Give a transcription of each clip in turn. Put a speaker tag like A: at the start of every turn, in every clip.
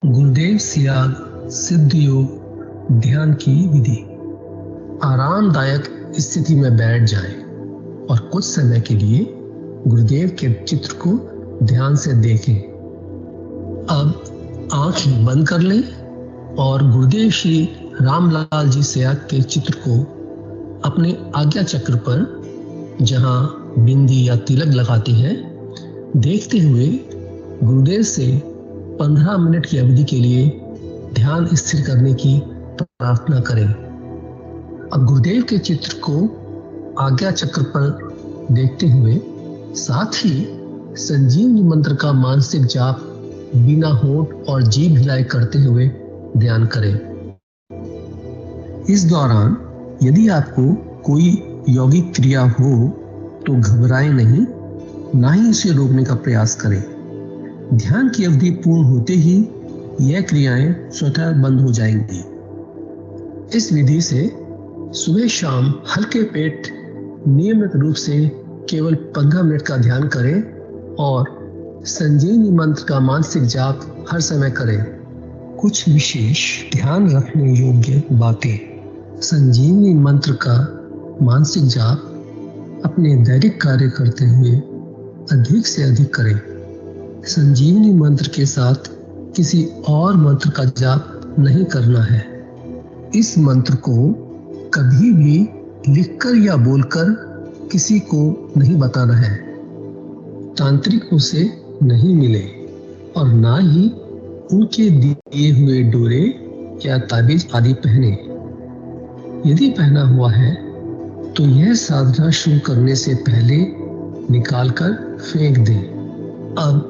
A: गुरुदेव सियाग सिद्ध योग ध्यान की विधि। आरामदायक स्थिति में बैठ जाएं और कुछ समय के लिए गुरुदेव के चित्र को ध्यान से देखें। अब आंखें बंद कर लें और गुरुदेव श्री रामलाल जी सियाग के चित्र को अपने आज्ञा चक्र पर, जहां बिंदी या तिलक लगाते हैं, देखते हुए गुरुदेव से 15 मिनट की अवधि के लिए ध्यान स्थिर करने की प्रार्थना करें। अब गुरुदेव के चित्र को आज्ञा चक्र पर देखते हुए साथ ही संजीवनी मंत्र का मानसिक जाप बिना होंठ और जीभ हिलाए करते हुए ध्यान करें। इस दौरान यदि आपको कोई यौगिक क्रिया हो तो घबराएं नहीं, ना ही इसे रोकने का प्रयास करें। ध्यान की अवधि पूर्ण होते ही यह क्रियाएं स्वतः बंद हो जाएंगी। इस विधि से सुबह शाम हल्के पेट नियमित रूप से केवल 15 मिनट का ध्यान करें और संजीवनी मंत्र का मानसिक जाप हर समय करें। कुछ विशेष ध्यान रखने योग्य बातें। संजीवनी मंत्र का मानसिक जाप अपने दैनिक कार्य करते हुए अधिक से अधिक करें। संजीवनी मंत्र के साथ किसी और मंत्र का जाप नहीं करना है। इस मंत्र को कभी भी लिखकर या बोलकर किसी को नहीं बताना है। तांत्रिकों से नहीं मिले और ना ही उनके दिए हुए डोरे या ताबीज आदि पहने। यदि पहना हुआ है तो यह साधना शुरू करने से पहले निकालकर फेंक दें। अब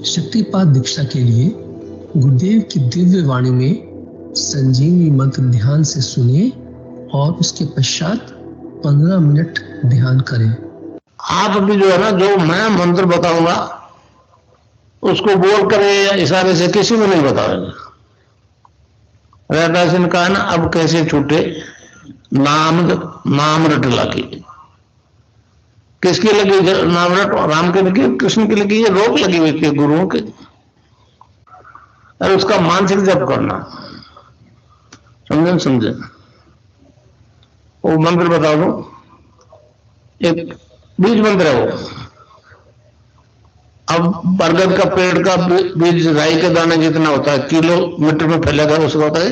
A: शक्तिपात दीक्षा के लिए गुरुदेव की दिव्य वाणी में संजीवनी मंत्र ध्यान से सुनिए और उसके पश्चात 15 मिनट ध्यान करें।
B: आप भी जो है ना, जो मैं मंत्र बताऊंगा उसको बोल करे या इशारे से किसी को नहीं बताओगे। रहदास ने कहा ना, अब कैसे छूटे नाम रट लागी। किसकी लगी नाम रट? राम की लगी, कृष्ण की लगी, ये रोक लगी हुई थी गुरुओं के। और उसका मानसिक जप करना, समझे। वो मंत्र बता दो, एक बीज मंत्र है वो। अब बरगद का पेड़ का बीज राई के दाने जितना होता है, किलोमीटर में फैलेगा, उसका होता है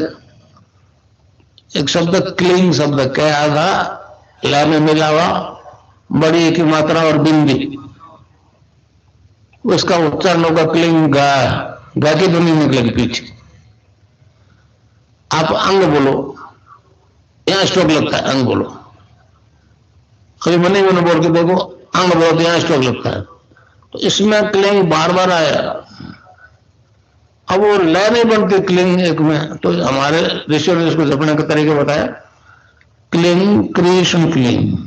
B: एक शब्द क्लीन शब्द, क्या आधा ला में मिला हुआ, बड़ी की मात्रा और बिंदी, उसका उच्चारण होगा क्लीन गा की ध्वनि निकलेगी पीछे। आप अंग बोलो, यहां स्ट्रोक लगता है, अंग बोलो। कभी मने बोल के देखो, अंग बोलो, यहां स्ट्रोक लगता है। तो इसमें क्लिंग बार बार आया। अब वो लय नहीं बनती क्लिंग एक में, तो हमारे ऋषियों ने इसको जपने का तरीके बताया। Cling Krishna cling,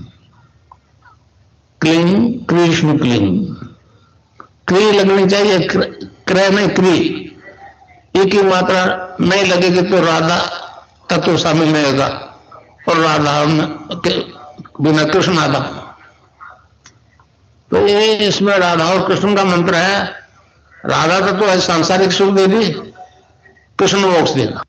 B: cling Krishna cling. क्री लगनी चाहिए, क्रय नहीं क्री। एक ही मात्रा नहीं लगेगी तो राधा तत्व शामिल नहीं होगा, और राधा बिना कृष्ण आधा। तो ये इसमें राधा और कृष्ण का मंत्र है। राधा तत्व है सांसारिक सुख देगी, कृष्ण मोक्ष देगा।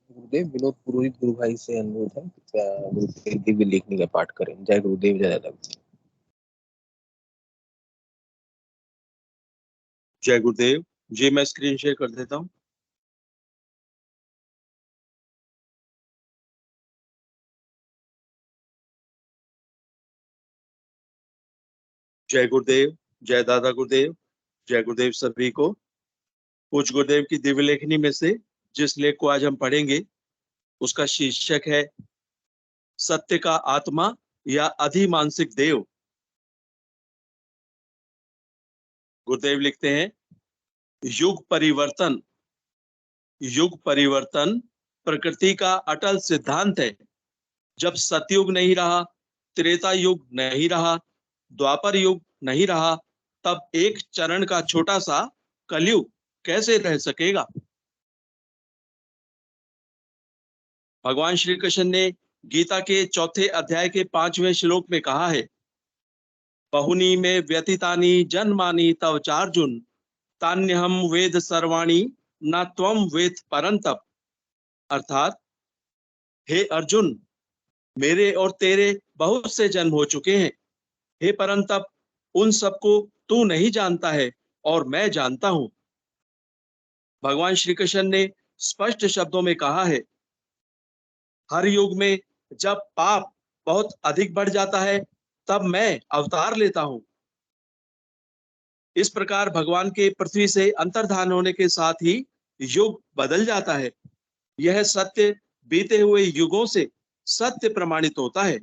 C: गुरुदेव विनोद पुरोहित गुरु भाई से अनुरोध है, गुरुदेव दिव्य लेखनी का पाठ करें। जय गुरुदेव, जय दादा।
D: जय गुरुदेव जी। मैं स्क्रीन शेयर कर देता हूँ। जय गुरुदेव, जय दादा गुरुदेव, जय गुरुदेव सभी को। पूज गुरुदेव की दिव्य लेखनी में से जिस लेख को आज हम पढ़ेंगे उसका शीर्षक है सत्य का आत्मा या अधिमानसिक देव। गुरुदेव लिखते हैं, युग परिवर्तन प्रकृति का अटल सिद्धांत है। जब सतयुग नहीं रहा, त्रेता युग नहीं रहा, द्वापर युग नहीं रहा, तब एक चरण का छोटा सा कलयुग कैसे रह सकेगा? भगवान श्री कृष्ण ने गीता के 4 अध्याय के 5वें श्लोक में कहा है, बहुनी में व्यतीतानि जन्मानि तव चार्जुन, तान्यहम वेद सर्वाणि न त्वम वेद परंतप। अर्थात, हे अर्जुन, मेरे और तेरे बहुत से जन्म हो चुके हैं, हे परंतप, उन सबको तू नहीं जानता है और मैं जानता हूं। भगवान श्री कृष्ण ने स्पष्ट शब्दों में कहा है, हर युग में जब पाप बहुत अधिक बढ़ जाता है तब मैं अवतार लेता हूं। इस प्रकार भगवान के पृथ्वी से अंतर्धान होने के साथ ही युग बदल जाता है। यह सत्य बीते हुए युगों से सत्य प्रमाणित होता है।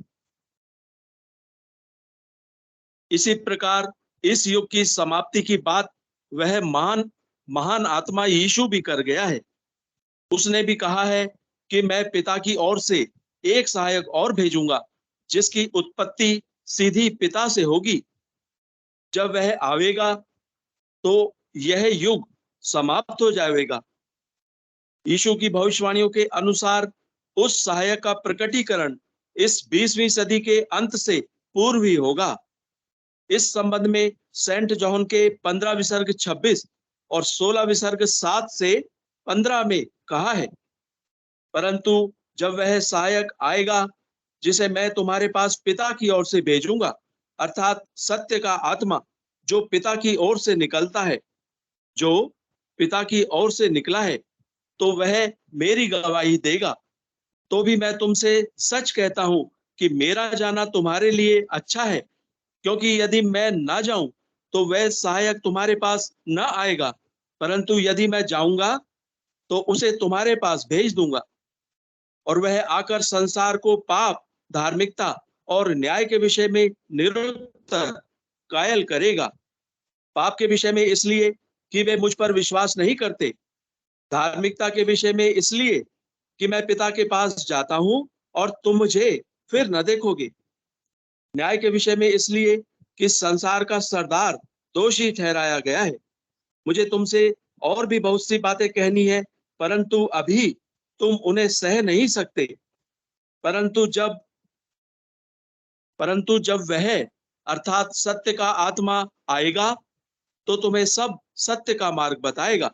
D: इसी प्रकार इस युग की समाप्ति की बात वह महान महान आत्मा यीशु भी कर गया है। उसने भी कहा है कि मैं पिता की ओर से एक सहायक और भेजूंगा, जिसकी उत्पत्ति सीधी पिता से होगी। जब वह आवेगा तो यह युग समाप्त हो जाएगा। यीशु की भविष्यवाणियों के अनुसार उस सहायक का प्रकटीकरण इस 20वीं सदी के अंत से पूर्व ही होगा। इस संबंध में सेंट जॉन के 15 विसर्ग 26 और 16 विसर्ग 7 से 15 में कहा है, परंतु जब वह सहायक आएगा जिसे मैं तुम्हारे पास पिता की ओर से भेजूंगा, अर्थात सत्य का आत्मा जो पिता की ओर से निकलता है, जो पिता की ओर से निकला है, तो वह मेरी गवाही देगा। तो भी मैं तुमसे सच कहता हूं कि मेरा जाना तुम्हारे लिए अच्छा है, क्योंकि यदि मैं ना जाऊं तो वह सहायक तुम्हारे पास न आएगा, परंतु यदि मैं जाऊंगा तो उसे तुम्हारे पास भेज दूंगा। और वह आकर संसार को पाप, धार्मिकता और न्याय के विषय में निरंतर कायल करेगा। पाप के विषय में इसलिए कि वे मुझ पर विश्वास नहीं करते, धार्मिकता के विषय में इसलिए कि मैं पिता के पास जाता हूं और तुम मुझे फिर न देखोगे, न्याय के विषय में इसलिए कि संसार का सरदार दोषी ठहराया गया है। मुझे तुमसे और भी बहुत सी बातें कहनी है, परंतु अभी तुम उन्हें सह नहीं सकते। परंतु जब वह अर्थात सत्य का आत्मा आएगा तो तुम्हें सब सत्य का मार्ग बताएगा,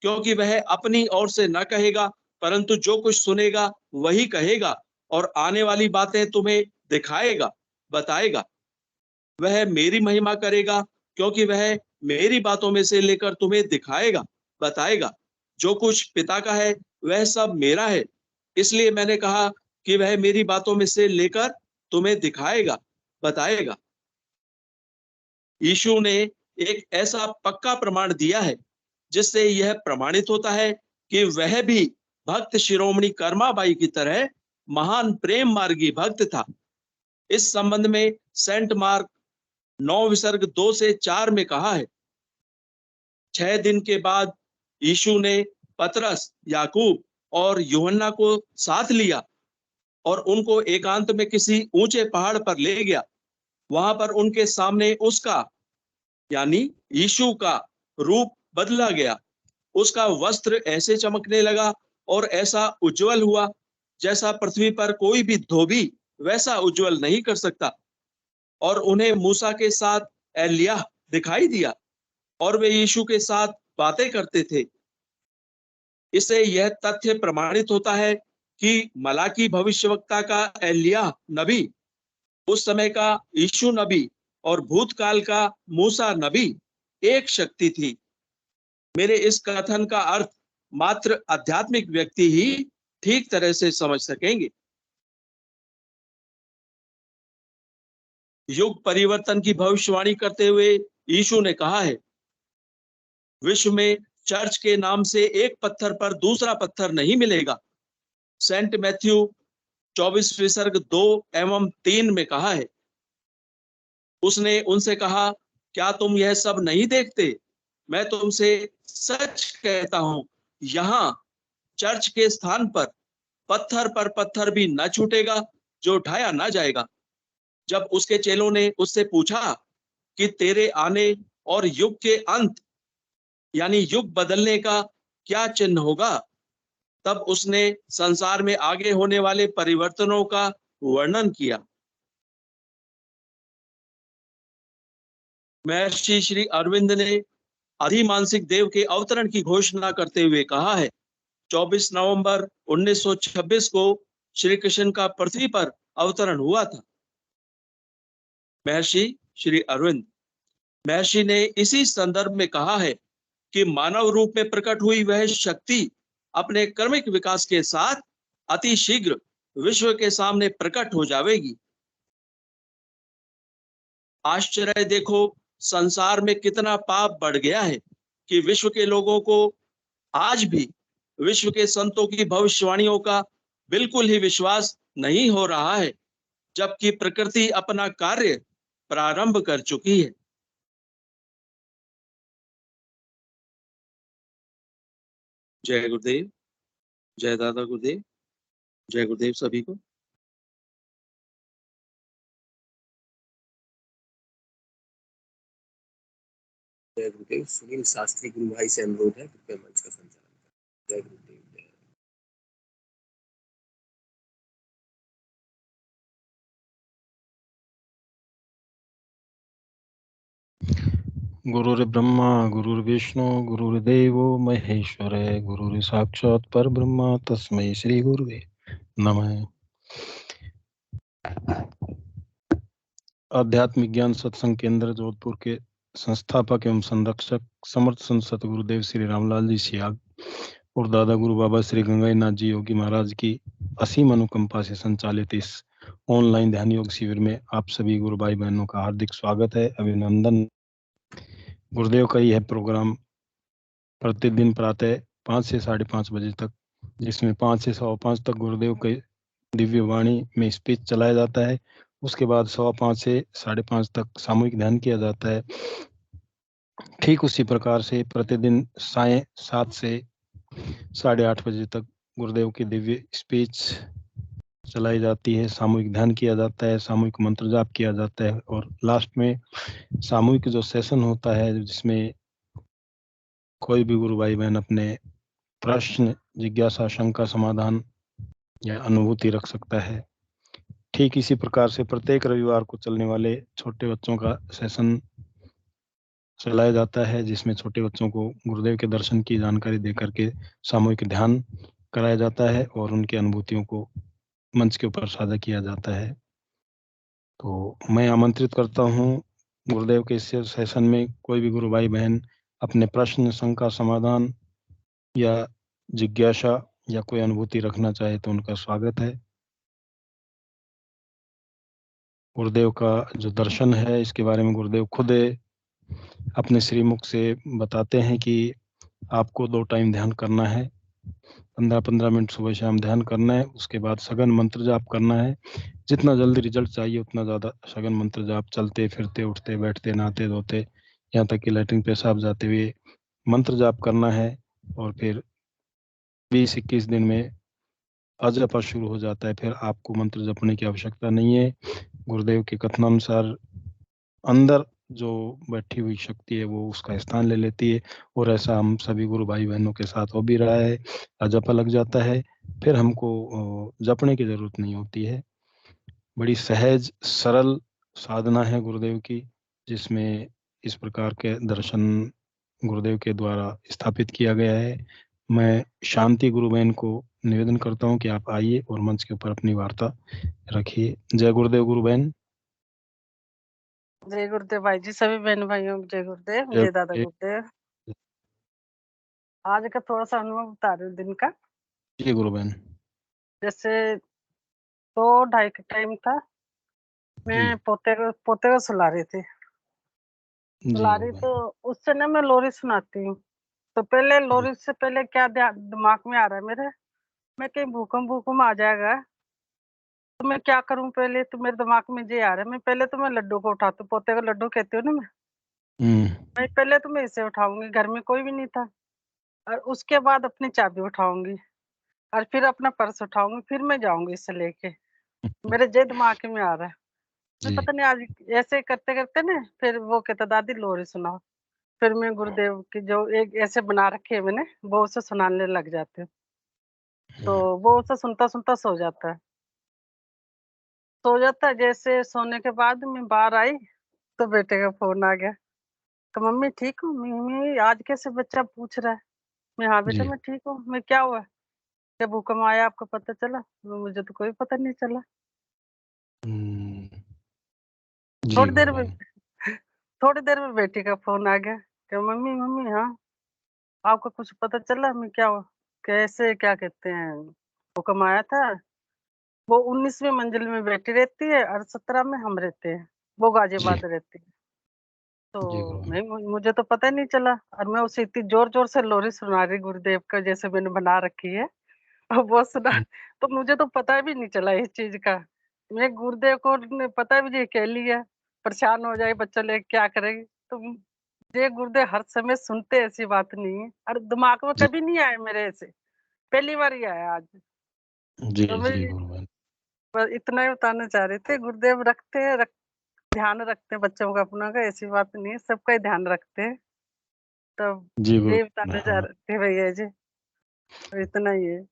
D: क्योंकि वह अपनी ओर से न कहेगा, परंतु जो कुछ सुनेगा वही कहेगा और आने वाली बातें तुम्हें दिखाएगा, बताएगा। वह मेरी महिमा करेगा, क्योंकि वह मेरी बातों में से लेकर तुम्हें दिखाएगा, बताएगा। जो कुछ पिता का है वह सब मेरा है, इसलिए मैंने कहा कि वह मेरी बातों में से लेकर तुम्हें दिखाएगा, बताएगा। यीशु ने एक ऐसा पक्का प्रमाण दिया है जिससे यह प्रमाणित होता है कि वह भी भक्त शिरोमणि कर्माबाई की तरह महान प्रेम मार्गी भक्त था। इस संबंध में सेंट मार्क 9 विसर्ग 2 से 4 में कहा है, 6 दिन के बाद यीशु ने पतरस, याकूब और यूहन्ना को साथ लिया और उनको एकांत में किसी ऊंचे पहाड़ पर ले गया। वहां पर उनके सामने उसका यानी यीशु का रूप बदला गया। उसका वस्त्र ऐसे चमकने लगा और ऐसा उज्जवल हुआ जैसा पृथ्वी पर कोई भी धोबी वैसा उज्जवल नहीं कर सकता। और उन्हें मूसा के साथ एलिय्याह दिखाई दिया और वे यीशु के साथ बातें करते थे। इससे यह तथ्य प्रमाणित होता है कि मलाकी भविष्यवक्ता का एलिय्याह नबी, उस समय का यीशु नबी और भूतकाल का मूसा नबी एक शक्ति थी। मेरे इस कथन का अर्थ मात्र आध्यात्मिक व्यक्ति ही ठीक तरह से समझ सकेंगे। युग परिवर्तन की भविष्यवाणी करते हुए यीशु ने कहा है, विश्व में चर्च के नाम से एक पत्थर पर दूसरा पत्थर नहीं मिलेगा। सेंट मैथ्यू 24 विसर्ग 2 एवं 3 में कहा है। उसने उनसे कहा, क्या तुम यह सब नहीं देखते? मैं तुमसे सच कहता हूं, यहां चर्च के स्थान पर पत्थर भी न छूटेगा जो उठाया ना जाएगा। जब उसके चेलों ने उससे पूछा कि तेरे आने और युग के अंत यानी युग बदलने का क्या चिन्ह होगा, तब उसने संसार में आगे होने वाले परिवर्तनों का वर्णन किया। महर्षि श्री अरविंद ने अधिमानसिक देव के अवतरण की घोषणा करते हुए कहा है, 24 नवंबर 1926 को श्री कृष्ण का पृथ्वी पर अवतरण हुआ था। महर्षि श्री अरविंद महर्षि ने इसी संदर्भ में कहा है कि मानव रूप में प्रकट हुई वह शक्ति अपने कर्मिक विकास के साथ अति शीघ्र विश्व के सामने प्रकट हो जाएगी। आश्चर्य देखो, संसार में कितना पाप बढ़ गया है कि विश्व के लोगों को आज भी विश्व के संतों की भविष्यवाणियों का बिल्कुल ही विश्वास नहीं हो रहा है, जबकि प्रकृति अपना कार्य प्रारंभ कर चुकी है। जय गुरुदेव, जय दादा गुरुदेव, जय गुरुदेव सभी को।
C: जय गुरुदेव। सुनील शास्त्री गुरु भाई से अनुरोध है, कृपया मंच का संचालन करें। जय गुरुदेव। जय
E: गुरुर्ब्रह्मा गुरुर्विष्णु गुरुर्देवो महेश्वर गुरुर् साक्षात् परब्रह्म तस्मै श्री गुरुवे नमः। आध्यात्मिक ज्ञान सत्संग केंद्र जोधपुर के संस्थापक एवं संरक्षक समर्थ संत सत गुरुदेव श्री रामलाल जी सियाग और दादा गुरु बाबा श्री गंगाई नाथ जी योगी महाराज की असीम अनुकंपा से संचालित इस ऑनलाइन ध्यान योग शिविर में आप सभी गुरु भाई बहनों का हार्दिक स्वागत है, अभिनंदन। गुरुदेव का यह प्रोग्राम प्रतिदिन प्रातः 5 से 5:30 बजे तक, जिसमें 5 से 5:15 तक गुरुदेव के दिव्य वाणी में स्पीच चलाया जाता है। उसके बाद 5:15 से 5:30 तक सामूहिक ध्यान किया जाता है। ठीक उसी प्रकार से प्रतिदिन सायं 7 से 8:30 बजे तक गुरुदेव की दिव्य स्पीच चलाई जाती है, सामूहिक ध्यान किया जाता है, सामूहिक मंत्र जाप किया जाता है और लास्ट में सामूहिक जो सेशन होता है जिसमें कोई भी गुरु भाई बहन अपने प्रश्न, जिज्ञासा, शंका, समाधान या अनुभूति रख सकता है। ठीक इसी प्रकार से प्रत्येक रविवार को चलने वाले छोटे बच्चों का सेशन चलाया जाता है, जिसमें छोटे बच्चों को गुरुदेव के दर्शन की जानकारी देकर के सामूहिक ध्यान कराया जाता है और उनकी अनुभूतियों को मंच के ऊपर साझा किया जाता है। तो मैं आमंत्रित करता हूँ गुरुदेव के इस सेशन में कोई भी गुरु भाई बहन अपने प्रश्न, शंका, समाधान या जिज्ञासा या कोई अनुभूति रखना चाहे तो उनका स्वागत है। गुरुदेव का जो दर्शन है इसके बारे में गुरुदेव खुद अपने श्रीमुख से बताते हैं कि आपको 2 टाइम ध्यान करना है, 15-15 मिनट सुबह शाम ध्यान करना है। उसके बाद सघन मंत्र जाप करना है। जितना जल्दी रिजल्ट चाहिए उतना ज़्यादा सघन मंत्र जाप, चलते फिरते, उठते बैठते, नहाते धोते, यहाँ तक कि लैट्रिन पेशाब जाते हुए मंत्र जाप करना है। और फिर 20-21 दिन में अजपा शुरू हो जाता है। फिर आपको मंत्र जपने की आवश्यकता नहीं है। गुरुदेव के कथनानुसार अंदर जो बैठी हुई शक्ति है वो उसका स्थान ले लेती है और ऐसा हम सभी गुरु भाई बहनों के साथ हो भी रहा है। अजपा लग जाता है, फिर हमको जपने की जरूरत नहीं होती है। बड़ी सहज सरल साधना है गुरुदेव की, जिसमें इस प्रकार के दर्शन गुरुदेव के द्वारा स्थापित किया गया है। मैं शांति गुरु बहन को निवेदन करता हूँ कि आप आइए और मंच के ऊपर अपनी वार्ता रखिए। जय गुरुदेव गुरु बहन।
F: जय गुरुदेव भाई जी, सभी बहन भाइयों को जय गुरुदेव,
E: जय
F: जय दादा गुरुदेव। आज का थोड़ा सा अनुभव बता रही हूँ दिन का।
E: जी गुरु बहन।
F: जैसे 2-2:30 का टाइम था, मैं पोते को सुला रही थी। सुला रही तो उससे ना मैं लोरी सुनाती हूँ। तो पहले लोरी से पहले क्या दिमाग में आ रहा है मेरे, मैं कहीं भूकंप आ जाएगा तो मैं क्या करूं। पहले तो मेरे दिमाग में ये आ रहा है, मैं पहले तो मैं लड्डू को उठाती हूँ, पोते को लड्डू कहती हूँ ना मैं पहले तो मैं इसे उठाऊंगी, घर में कोई भी नहीं था। और उसके बाद अपनी चाबी उठाऊंगी और फिर अपना पर्स उठाऊंगी, फिर मैं जाऊंगी इसे लेके। मेरे जे दिमाग में आ रहा है। मैं
E: जी
F: पता नहीं आज ऐसे करते करते ना फिर वो कहता दादी लोरी सुनाओ। फिर मैं गुरुदेव की जो एक ऐसे बना रखे है मैंने, वो उसे सुनाने लग जाती हूँ। तो वो उसे सुनता सुनता सो जाता है। सो जाता है, जैसे सोने के बाद मैं बाहर आई तो बेटे का फोन आ गया। तो मम्मी ठीक हो? मम्मी आज कैसे बच्चा पूछ रहा है? मैं हाँ बेटा
E: जी
F: मैं ठीक हूँ। मैं क्या हुआ? जब भूकंप आया आपको पता चला? मुझे तो कोई पता नहीं चला।
E: हम्म, जी
F: थोड़ी देर में
E: गुरुबहन
F: थोड़ी देर में बेटी का फोन आ गया कि मम्मी मम्मी हाँ आपको कुछ पता चला? मैं क्या हुआ? कैसे क्या कहते हैं भूकंप आया था। वो 19वीं मंजिल में बेटी रहती है और 17 में हम रहते हैं। वो
E: जी
F: गाजियाबाद रहती है। तो
E: जी गुरुबहन
F: मुझे तो पता ही नहीं चला और मैं उसे इतनी जोर जोर से लोरी सुना रही गुरुदेव का जैसे मैंने बना रखी है। और वो सुना
E: हम्म,
F: तो मुझे तो पता भी नहीं चला इस चीज का। मैं गुरुदेव को ने पता भी नहीं कह लिया परेशान हो जाए बच्चा ले क्या करेगी। तो ये गुरुदेव हर समय सुनते ऐसी बात नहीं है और दिमाग में
E: जी
F: कभी नहीं आया मेरे ऐसे। पहली बार ही आया आज।
E: जी
F: तो मैं
E: जी गुरुबहन
F: बस इतना ही बताना चाह रहे थे गुरुदेव रखते हैं ध्यान रखते हैं बच्चों का अपना का ऐसी बात नहीं है सबका ही ध्यान रखते हैं। तब
E: जी
F: ये
E: गुरुबहन
F: बताना चाह
E: हाँ
F: रहे थे भैया जी। तो इतना ही है।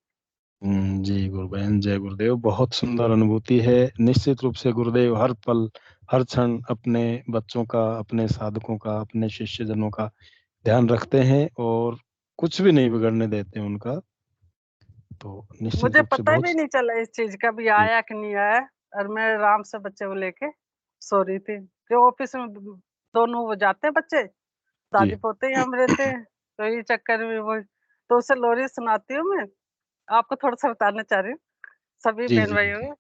E: जी गुरुबहन जय गुरुदेव। बहुत सुंदर अनुभूति है। निश्चित रूप से गुरुदेव हर पल हर क्षण अपने बच्चों का, अपने साधकों का, अपने शिष्यजनों का ध्यान रखते हैं और कुछ भी नहीं बिगड़ने देते उनका। तो निश्चित
F: मुझे
E: रूप से
F: पता
E: बहुत
F: भी नहीं चला इस चीज का भी
E: जी
F: आया कि नहीं आया। और मैं आराम से बच्चे को लेके सो रही थी कि ऑफिस में दोनों वो जाते हैं बच्चे
E: जी
F: दादी पोते ही हम रहते हैं। तो ये चक्कर में वो तो उसे लोरी सुनाती हूँ मैं। आपको थोड़ा सा बताना चाह रही हूँ सभी
E: जी
F: बहन
E: जी
F: भाइयों को।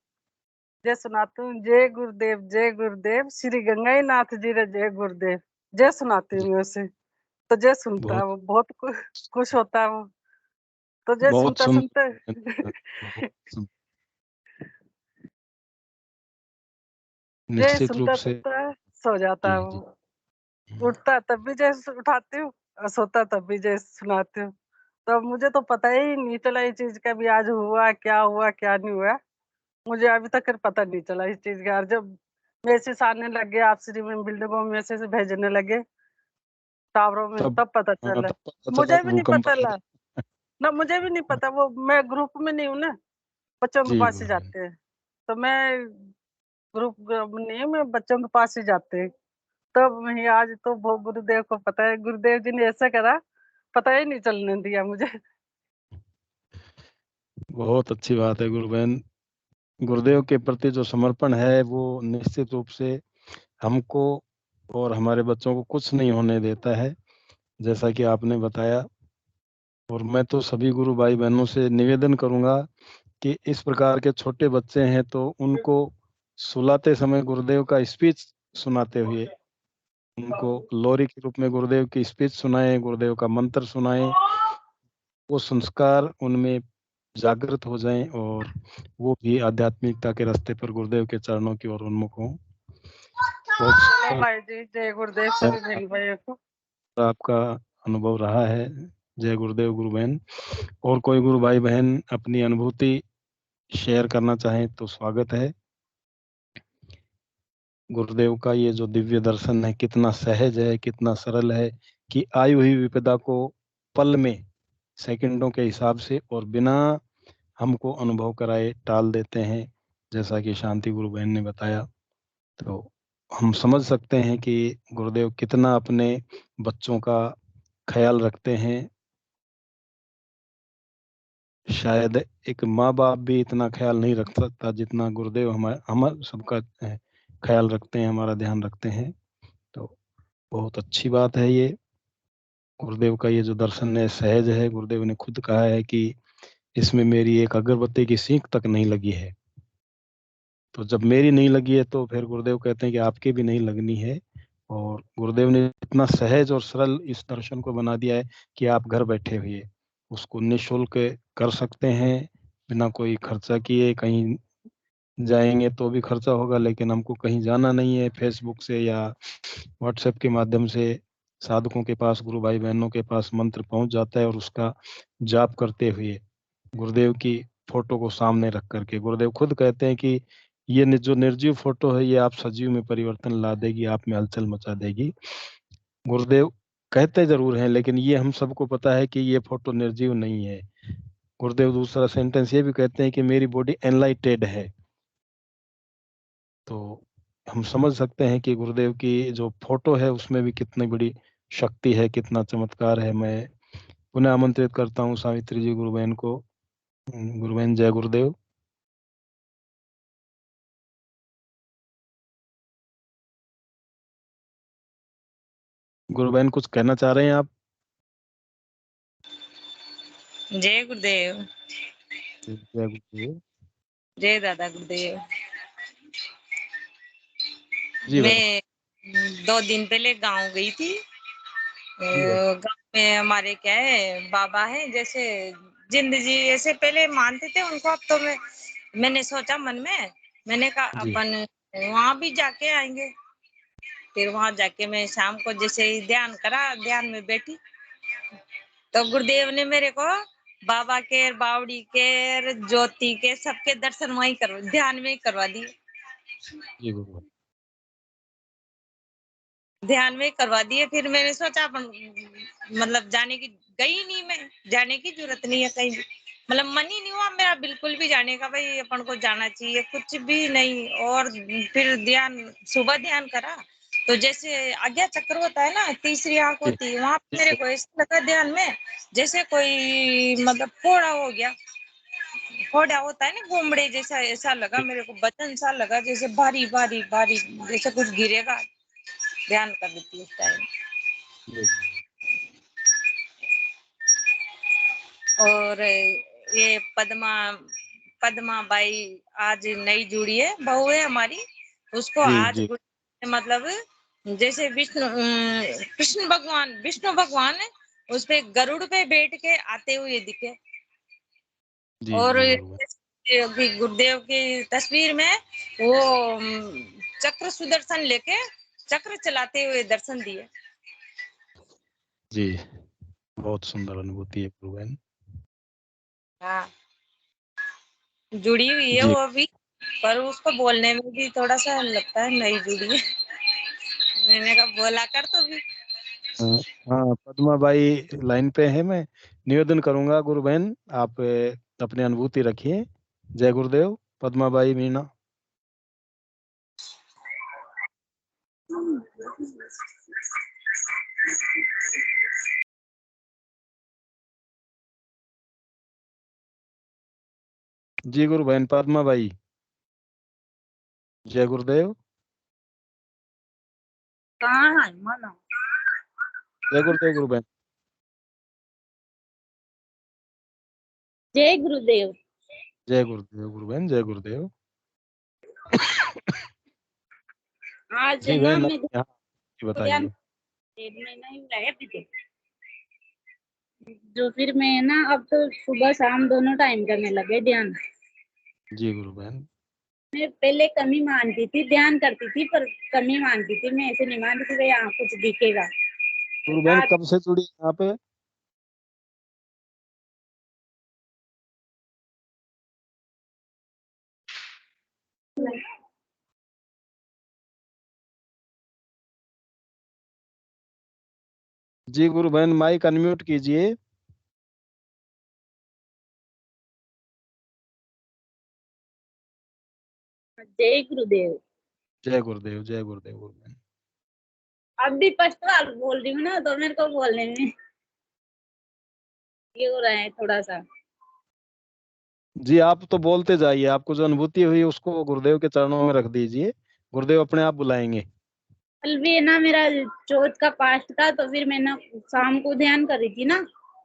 F: जय सुनाती हूँ जय गुरुदेव श्री गंगाई नाथ जी रे जय गुरुदेव। जय सुनाती
E: जी
F: हूँ मैं उसे। तो जय सुनता है
E: बहुत
F: वो बहुत खुश होता है वो। तो जय
E: बहुत
F: सुनता सुनते
E: सुंदर बहुत
F: जय
E: निश्चित रूप
F: सुनता
E: से
F: सुनता है सो जाता
E: जी
F: है
E: जी
F: वो। उठता है तब भी जय उठाती हूँ और सोता है तब भी जय सुनाती हूँ। तो अब मुझे तो पता ही नहीं चला इस चीज का भी आज हुआ क्या नहीं हुआ। मुझे अभी तक पता नहीं चला इस चीज का। और जब मैसेज आने लग गए आपसी में बिल्डिंगों में मैसेज भेजने लगे टावरों में
E: तब
F: तब पता
E: हाँ,
F: चला।
E: तब पता चला
F: मुझे
E: कि
F: भी नहीं
E: भूकंप
F: पता
E: आएगा।
F: ला ना मुझे भी नहीं पता वो मैं ग्रुप में नहीं हूँ ना। बच्चों के
E: जी
F: पास ही
E: गुरुबहन
F: जाते हैं। तो मैं ग्रुप नहीं है मैं बच्चों के पास ही जाते हैं। तब वही आज तो वो गुरुदेव को पता है गुरुदेव जी ने ऐसा करा पता ही नहीं चलने दिया मुझे।
E: बहुत अच्छी बात है गुरुबहन। गुरुदेव के प्रति जो समर्पण है वो निश्चित रूप से हमको और हमारे बच्चों को कुछ नहीं होने देता है, जैसा कि आपने बताया। और मैं तो सभी गुरु भाई बहनों से निवेदन करूंगा कि इस प्रकार के छोटे बच्चे हैं तो उनको सुलाते समय गुरुदेव का स्पीच सुनाते हुए उनको लोरी के रूप में गुरुदेव की स्पीच सुनाएं, गुरुदेव का मंत्र सुनाएं। वो संस्कार उनमें जागृत हो जाएं और वो भी आध्यात्मिकता के रास्ते पर गुरुदेव के चरणों की ओर उन्मुख हों। बहुत
F: चलो
E: सुंदर
F: भाई जी जय गुरुदेव सभी बहन भाइयों को।
E: आपका अनुभव रहा है। जय गुरुदेव गुरु बहन। और कोई गुरु भाई बहन अपनी अनुभूति शेयर करना चाहें तो स्वागत है। गुरुदेव का ये जो दिव्य दर्शन है कितना सहज है, कितना सरल है कि आई हुई विपदा को पल में, सेकंडों के हिसाब से और बिना हमको अनुभव कराए टाल देते हैं, जैसा कि शांति गुरु बहन ने बताया। तो हम समझ सकते हैं कि गुरुदेव कितना अपने बच्चों का ख्याल रखते हैं। शायद एक माँ बाप भी इतना ख्याल नहीं रख सकता जितना गुरुदेव हमारा सबका ख्याल रखते हैं, हमारा ध्यान रखते हैं। तो बहुत अच्छी बात है ये। गुरुदेव का ये जो दर्शन है सहज है। गुरुदेव ने खुद कहा है कि इसमें मेरी एक अगरबत्ती की सीख तक नहीं लगी है। तो जब मेरी नहीं लगी है तो फिर गुरुदेव कहते हैं कि आपकी भी नहीं लगनी है। और गुरुदेव ने इतना सहज और सरल इस दर्शन को बना दिया है कि आप घर बैठे हुए उसको निःशुल्क कर सकते हैं, बिना कोई खर्चा किए। कहीं जाएंगे तो भी खर्चा होगा, लेकिन हमको कहीं जाना नहीं है। फेसबुक से या व्हाट्सएप के माध्यम से साधकों के पास, गुरु भाई बहनों के पास मंत्र पहुंच जाता है और उसका जाप करते हुए गुरुदेव की फोटो को सामने रख करके गुरुदेव खुद कहते हैं कि ये जो निर्जीव फोटो है ये आप सजीव में परिवर्तन ला देगी, आप में हलचल मचा देगी। गुरुदेव कहते जरूर हैं, लेकिन ये हम सबको पता है कि ये फोटो निर्जीव नहीं है। गुरुदेव दूसरा सेंटेंस ये भी कहते हैं कि मेरी बॉडी एनलाइटेड है। तो हम समझ सकते हैं कि गुरुदेव की जो फोटो है उसमें भी कितनी बड़ी शक्ति है, कितना चमत्कार है। मैं पुनः आमंत्रित करता हूँ सावित्री जी गुरु बहन को। गुरु बहन जय गुरुदेव। गुरु बहन कुछ कहना चाह रहे हैं आप?
G: जय गुरुदेव।
E: जय गुरुदेव।
G: जय दादा गुरुदेव।
E: जी बहन।
G: मैं 2 दिन पहले गांव गई थी। गांव में हमारे क्या है, बाबा है, जैसे जिंदगी ऐसे पहले मानते थे उनको। अब तो मैंने सोचा मन में, मैंने कहा
E: जी।
G: अपन वहां भी जाके आएंगे। फिर वहां जाके मैं शाम को जैसे ही ध्यान करा, ध्यान में बैठी, तो गुरुदेव ने मेरे को बाबा के, बावड़ी के, ज्योति के, सबके दर्शन वहीं ध्यान में ही करवा दिए।
E: जी गुरु।
G: ध्यान में करवा दिए। फिर मैंने सोचा अपन मतलब जाने की, गई नहीं मैं, जाने की जरूरत नहीं है कहीं भी, मतलब मन ही नहीं हुआ मेरा बिल्कुल भी जाने का, भाई अपन को जाना चाहिए, कुछ भी नहीं। और फिर ध्यान, सुबह ध्यान करा तो जैसे आज्ञा चक्र होता है ना, तीसरी आंख
E: जी।
G: होती है, वहां पे मेरे को ऐसा लगा ध्यान में जैसे कोई मतलब फोड़ा हो गया, फोड़ा होता है ना घुमड़े जैसा, ऐसा लगा मेरे को, वजन सा लगा जैसे भारी भारी भारी, जैसे कुछ गिरेगा। ध्यान कर लेती उस टाइम। और ये पद्मा बाई आज नई जुड़ी है, बहू है हमारी, उसको
E: जी,
G: आज
E: जी।
G: मतलब जैसे विष्णु भगवान उस पे गरुड़ पे बैठ के आते हुए दिखे।
E: जी,
G: और
E: जी गुरु।
G: गुरुदेव की तस्वीर में वो चक्र सुदर्शन लेके चक्र चलाते हुए दर्शन दिए।
E: जी, बहुत सुंदर अनुभूति है गुरु बहन।
G: हाँ, जुड़ी हुई है
E: जी।
G: वो भी, पर उसको बोलने में भी थोड़ा सा लगता है नहीं जुड़ी है। मैंने कहा बोला कर तो भी।
E: हाँ, पद्मा बाई लाइन पे है। मैं निवेदन करूंगा गुरु बहन, आप अपनी अनुभूति रखिए। जय गुरुदेव। पद्मा बाई मीना। जी गुरु बहन पद्मा बाई। जय गुरुदेव।
G: कहाँ है मानो?
E: जय गुरुदेव गुरु बहन।
G: जय गुरुदेव।
E: जय गुरुदेव गुरु बहन। जय गुरुदेव।
G: आज
E: जी
G: ना
E: बहन,
G: मैं
E: यहाँ
G: ध्यान,
E: बताइए।
G: 1 महीना ही हुआ है अभी तो। जो फिर मैं ना अब तो सुबह शाम दोनों टाइम करने लगे ध्यान।
E: जी गुरु बहन।
G: मैं पहले कमी मानती थी, ध्यान करती थी पर कमी मानती थी, मैं ऐसे नहीं मानती थी भाई यहाँ कुछ दिखेगा।
E: गुरु बहन
G: आज
E: कब से जुड़ी यहाँ पे? जी गुरु बहन माइक अनम्यूट कीजिए।
G: जय गुरुदेव।
E: जय गुरुदेव। जय गुरुदेव गुरु बहन।
G: अब भी फर्स्ट बार बोल रही हूँ ना, तो मेरे को बोलने में ये हो रहा है थोड़ा सा।
E: जी आप तो बोलते जाइए, आपको जो अनुभूति हुई उसको गुरुदेव के चरणों में रख दीजिए, गुरुदेव अपने आप बुलाएंगे।
G: कल भी ना मेरा चौथ का पास्ट था, तो फिर मैं ना शाम को ध्यान कर रही थी ना,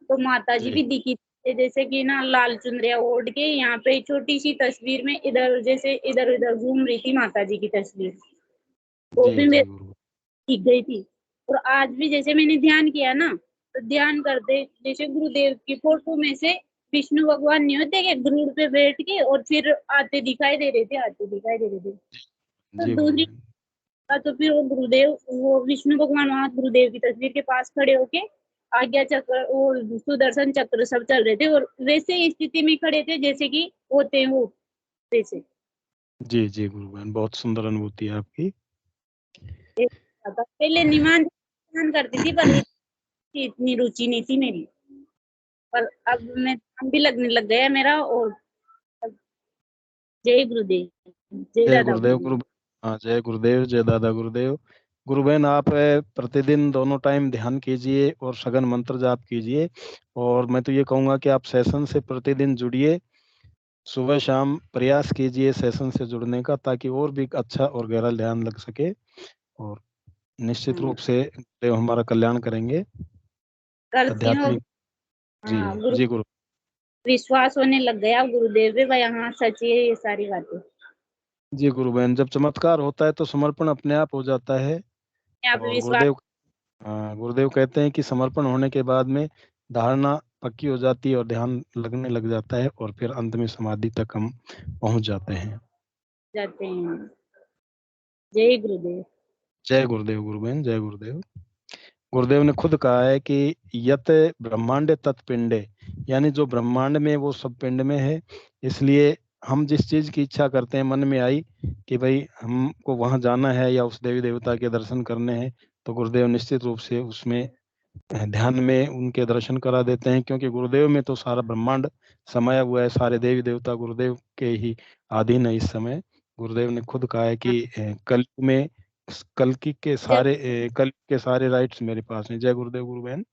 G: तो माता जी
E: जी।
G: भी दिखी थी, जैसे कि ना लाल चुनरिया ओढ़ के यहाँ पे छोटी सी तस्वीर में इधर जैसे इधर उधर घूम रही थी माता जी की तस्वीर, वो
E: जी
G: भी
E: जी
G: मेरे
E: गुरु।
G: दिख गई थी। और आज भी जैसे मैंने ध्यान किया ना, तो ध्यान करते जैसे गुरुदेव की फोटो में से विष्णु भगवान नहीं होते कि गरुड़ पे बैठ के और फिर आते दिखाई दे रहे थे, आते दिखाई दे रहे थे। तो
E: जी गुरु
G: दूसरी,
E: बहन।
G: तो फिर वो गुरुदेव, वो विष्णु भगवान वहां गुरुदेव की तस्वीर के पास खड़े होके आज्ञा चक्र, वो सुदर्शन चक्र सब चल रहे थे, और वैसे स्थिति में खड़े थे जैसे कि होते हैं वो, वैसे।
E: जी जी गुरु बहन, बहुत सुंदर अनुभूति है आपकी।
H: पहले निमान करती थी, पर इतनी रुचि नहीं थी मेरी, पर अब मैं काम भी लगने लग गया मेरा। और जय गुरुदेव, जय
E: जय
H: दादा
E: गुरुदेव
H: गुरुदेव।
E: हाँ, जय गुरुदेव, जय दादा गुरुदेव। गुरु बहन, आप प्रतिदिन दोनों टाइम ध्यान कीजिए और सघन मंत्र जाप कीजिए। और मैं तो ये कहूंगा कि आप सेशन से प्रतिदिन जुड़िए, सुबह शाम प्रयास कीजिए सेशन से जुड़ने का, ताकि और भी अच्छा और गहरा ध्यान लग सके। और निश्चित रूप से देव हमारा कल्याण करेंगे।
H: करती हूँ।
E: आध्यात्मिक जी
H: हाँ, गुरु
E: जी गुरु
H: विश्वास होने लग गया गुरुदेव पे, भाई हाँ सच है ये सारी बातें।
E: जी गुरु बहन, जब चमत्कार होता है तो समर्पण अपने आप हो जाता है।
H: आप
E: और
H: विश्वास।
E: गुरुदेव कहते हैं कि समर्पण होने के बाद में धारणा पक्की हो जाती है और ध्यान लगने लग जाता है, और फिर अंत में समाधि तक हम पहुंच जाते हैं।
H: जाते हैं। जय गुरुदेव।
E: जय गुरुदेव गुरु बहन, जय गुरुदेव। गुरुदेव ने खुद कहा है कि यत ब्रह्मांड तत् पिंडे, यानी जो ब्रह्मांड में वो सब पिंड में है। इसलिए हम जिस चीज की इच्छा करते हैं, मन में आई कि भाई हमको वहां जाना है या उस देवी देवता के दर्शन करने हैं, तो गुरुदेव निश्चित रूप से उसमें ध्यान में उनके दर्शन करा देते हैं, क्योंकि गुरुदेव में तो सारा ब्रह्मांड समाया हुआ है, सारे देवी देवता गुरुदेव के ही अधीन है इस समय। गुरुदेव ने खुद कहा है कि कल में कल्कि के सारे कल के सारे राइट्स मेरे पास हैं। जय गुरुदेव गुरु बहन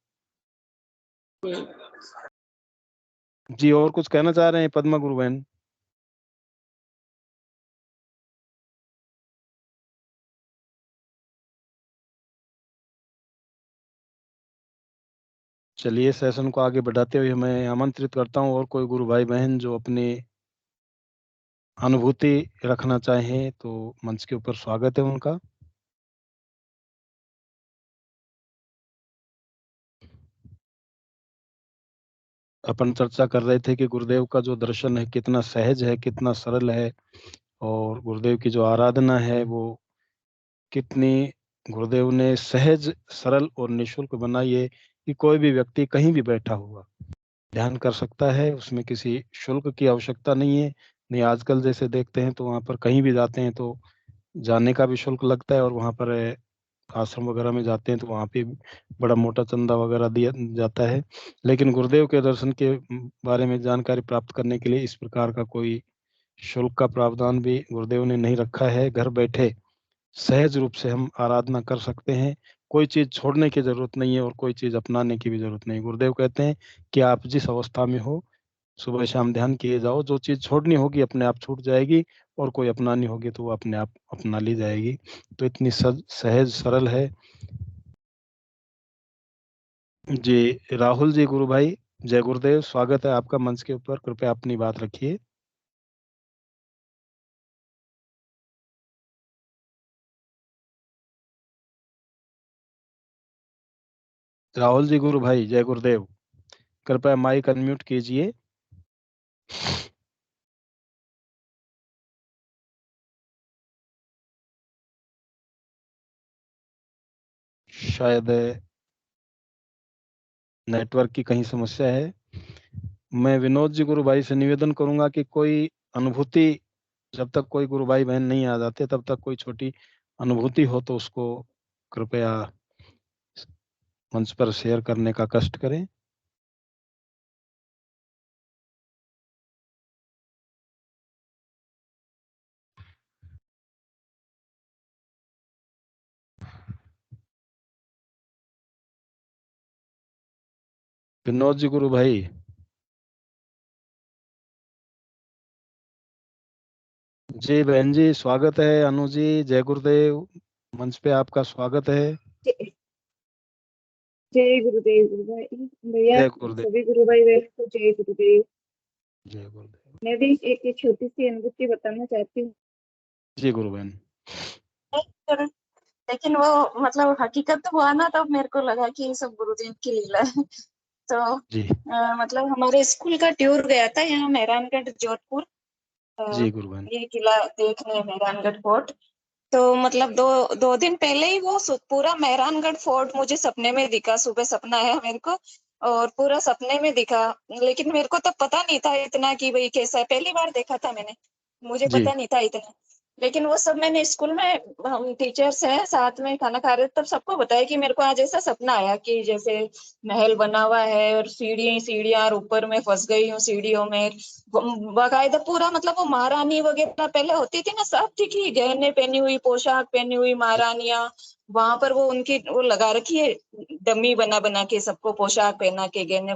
E: जी। और कुछ कहना चाह रहे हैं पद्मा गुरु बहन? चलिए, सेशन को आगे बढ़ाते हुए मैं आमंत्रित करता हूँ और कोई गुरु भाई बहन जो अपनी अनुभूति रखना चाहें तो मंच के ऊपर स्वागत है उनका। अपन चर्चा कर रहे थे कि गुरुदेव का जो दर्शन है कितना सहज है, कितना सरल है, और गुरुदेव की जो आराधना है वो कितनी गुरुदेव ने सहज, सरल और निःशुल्क बनाई है कि कोई भी व्यक्ति कहीं भी बैठा हुआ ध्यान कर सकता है। उसमें किसी शुल्क की आवश्यकता नहीं है। नहीं, आजकल जैसे देखते हैं तो वहाँ पर कहीं भी जाते हैं तो जाने का भी शुल्क लगता है, और वहाँ पर आश्रम वगैरह में जाते हैं तो वहाँ पे बड़ा मोटा चंदा वगैरह दिया जाता है। लेकिन गुरुदेव के दर्शन के बारे में जानकारी प्राप्त करने के लिए इस प्रकार का कोई शुल्क का प्रावधान भी गुरुदेव ने नहीं रखा है। घर बैठे सहज रूप से हम आराधना कर सकते हैं। कोई चीज छोड़ने की जरूरत नहीं है और कोई चीज अपनाने की भी जरूरत नहीं। गुरुदेव कहते हैं कि आप जिस अवस्था में हो सुबह शाम ध्यान किए जाओ, जो चीज छोड़नी होगी अपने आप छूट जाएगी, और कोई अपनानी होगी तो वो अपने आप अपना ली जाएगी। तो इतनी सहज सरल है। जी राहुल जी गुरु भाई, जय गुरुदेव, स्वागत है आपका मंच के ऊपर। कृपया अपनी बात रखिए। राहुल जी गुरु भाई, जय गुरुदेव, कृपया माइक अनम्यूट कीजिए। शायद नेटवर्क की कहीं समस्या है। मैं विनोद जी गुरु भाई से निवेदन करूंगा कि कोई अनुभूति, जब तक कोई गुरु भाई बहन नहीं आ जाते तब तक कोई छोटी अनुभूति हो तो उसको कृपया मंच पर शेयर करने का कष्ट करें। विनोद जी गुरु भाई, जी बहन जी स्वागत है। अनु जी, जय गुरुदेव, मंच पे आपका स्वागत है।
I: जय गुरुदेव गुरु भाई भैया,
E: जय गुरुदेव,
I: सभी गुरु भाई बहन को जय गुरुदेव।
E: जय गुरुदेव।
I: मैं भी एक छोटी सी अनुभूति बताना चाहती हूँ।
E: जी गुरु बहन।
I: लेकिन वो मतलब हकीकत तो हुआ ना, तब मेरे को लगा कि ये सब गुरुदेव की लीला है। तो
E: जी
I: मतलब हमारे स्कूल का टूर गया था यहाँ मेहरानगढ़ जोधपुर।
E: जी गुरु बहन।
I: ये किला देखने मेहरानगढ़ फोर्ट। तो मतलब दो दो दिन पहले ही वो पूरा मेहरानगढ़ फोर्ट मुझे सपने में दिखा। सुबह सपना है मेरे को, और पूरा सपने में दिखा। लेकिन मेरे को तब पता नहीं था इतना कि भाई कैसा है, पहली बार देखा था मैंने। मुझे
E: जी
I: पता नहीं था इतना। लेकिन वो सब मैंने स्कूल में, हम टीचर्स हैं साथ में खाना खा रहे थे, तब सबको बताया कि मेरे को आज ऐसा सपना आया कि जैसे महल बना हुआ है और सीढ़ियां और ऊपर में फंस गई हूँ सीढ़ियों में। बाकायदा पूरा मतलब वो महारानी वगैरह पहले होती थी ना, सब दिखी, गहने पहनी हुई, पोशाक पहनी हुई महारानियां। वहां पर वो उनकी वो लगा रखी है, डमी बना बना के सबको पोशाक पहना के, गहने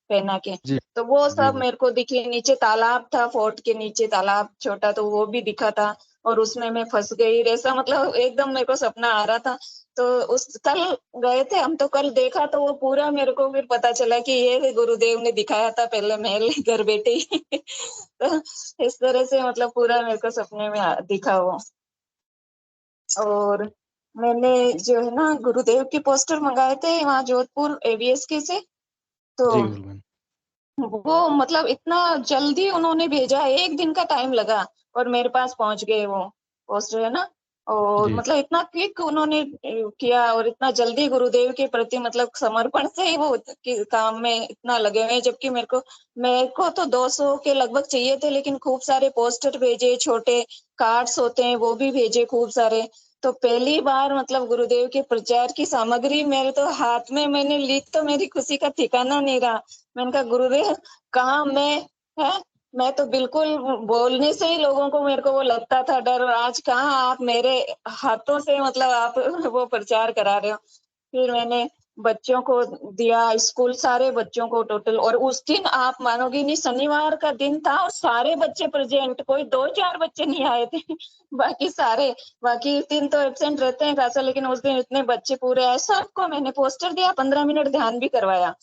I: पहना के।
E: जी
I: तो वो
E: जी
I: सब मेरे को दिखी। नीचे तालाब था, फोर्ट के नीचे तालाब छोटा, तो वो भी दिखा था। और उसमें मैं फंस गई, ऐसा मतलब एकदम मेरे को सपना आ रहा था। तो उस कल गए थे हम, तो कल देखा तो वो पूरा मेरे को फिर पता चला कि ये गुरुदेव ने दिखाया था पहले महल घर बैठे ही। तो इस तरह से मतलब पूरा मेरे को सपने में दिखा वो। और मैंने जो है ना गुरुदेव के पोस्टर मंगाए थे वहाँ जोधपुर ABSK से। तो
E: जी गुरुबहन।
I: वो मतलब इतना जल्दी उन्होंने भेजा, 1 दिन का टाइम लगा और मेरे पास पहुंच गए वो पोस्टर है ना। और
E: जी
I: मतलब इतना क्विक उन्होंने किया और इतना जल्दी गुरुदेव के प्रति मतलब समर्पण से ही वो काम में इतना लगे हुए हैं। जबकि मेरे को तो 200 के लगभग चाहिए थे, लेकिन खूब सारे पोस्टर भेजे, छोटे कार्ड्स होते हैं वो भी भेजे खूब सारे। तो पहली बार मतलब गुरुदेव के प्रचार की सामग्री मेरे तो हाथ में मैंने ली, तो मेरी खुशी का ठिकाना नहीं रहा। मैंने कहा गुरुदेव कहाँ है, मैं तो बिल्कुल बोलने से ही लोगों को मेरे को वो लगता था डर, और आज कहाँ आप मेरे हाथों से मतलब आप वो प्रचार करा रहे हो। फिर मैंने बच्चों को दिया, स्कूल सारे बच्चों को टोटल। और उस दिन आप मानोगे नहीं, शनिवार का दिन था और सारे बच्चे प्रेजेंट, कोई 2-4 बच्चे नहीं आए थे। बाकी सारे, बाकी 3 तो एब्सेंट रहते हैं खासा, लेकिन उस दिन इतने बच्चे पूरे आए। सबको मैंने पोस्टर दिया, 15 मिनट ध्यान भी करवाया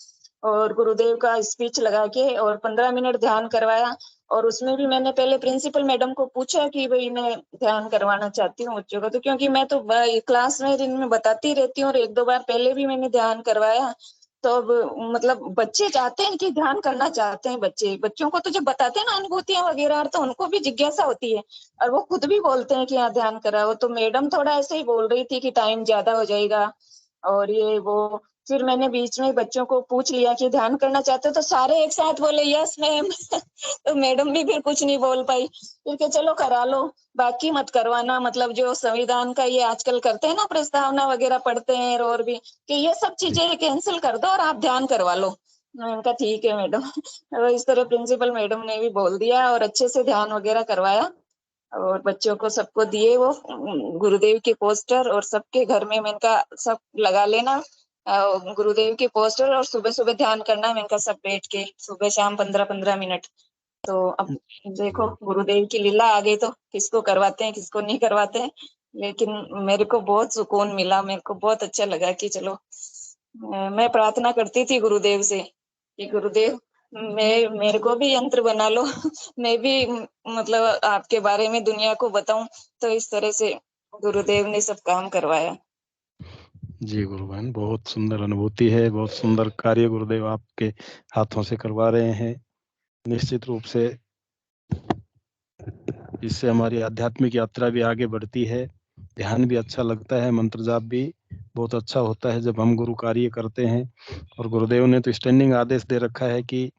I: और गुरुदेव का स्पीच लगा के, और 15 मिनट ध्यान करवाया। और उसमें भी मैंने पहले प्रिंसिपल मैडम को पूछा कि भाई मैं ध्यान करवाना चाहती हूँ बच्चों का, तो क्योंकि मैं तो क्लास में दिन में बताती रहती हूँ और 1-2 बार पहले भी मैंने ध्यान करवाया। तो अब मतलब बच्चे चाहते हैं कि ध्यान करना चाहते हैं, बच्चों को तो जब बताते हैं ना अनुभूतियां वगैरह, तो उनको भी जिज्ञासा होती है और वो खुद भी बोलते हैं कि हाँ ध्यान कराओ। तो मैडम थोड़ा ऐसे ही बोल रही थी कि टाइम ज्यादा हो जाएगा और ये वो। फिर मैंने बीच में बच्चों को पूछ लिया कि ध्यान करना चाहते हो, तो सारे एक साथ बोले यस मैम। तो मैडम भी फिर कुछ नहीं बोल पाई। फिर के चलो करा लो, बाकी मत करवाना, मतलब जो संविधान का ये आजकल करते हैं ना प्रस्तावना वगैरह पढ़ते हैं और भी, कि ये सब चीजें कैंसिल कर दो और आप ध्यान करवा लो। मैंने कहा ठीक है मैडम। तो इस तरह प्रिंसिपल मैडम ने भी बोल दिया और अच्छे से ध्यान वगैरह करवाया। और बच्चों को सबको दिए वो गुरुदेव के पोस्टर, और सबके घर में मैंने कहा सब लगा लेना गुरुदेव के पोस्टर, और सुबह सुबह ध्यान करना। मैंने कहा सब बैठ के सुबह शाम 15-15 मिनट। तो अब देखो गुरुदेव की लीला आ गई, तो किसको करवाते हैं किसको नहीं करवाते हैं। लेकिन मेरे को बहुत सुकून मिला, मेरे को बहुत अच्छा लगा कि चलो मैं प्रार्थना करती थी गुरुदेव से कि गुरुदेव मेरे को भी यंत्र बना लो। मैं भी मतलब आपके बारे में दुनिया को बताऊं। तो इस तरह से गुरुदेव ने सब काम करवाया।
E: जी गुरुबहन, बहुत सुंदर अनुभूति है, बहुत सुंदर कार्य गुरुदेव आपके हाथों से करवा रहे हैं। निश्चित रूप से इससे हमारी आध्यात्मिक यात्रा भी आगे बढ़ती है, ध्यान भी अच्छा लगता है, मंत्र जाप भी बहुत अच्छा होता है जब हम गुरु कार्य करते हैं। और गुरुदेव ने तो स्टैंडिंग आदेश दे रखा है कि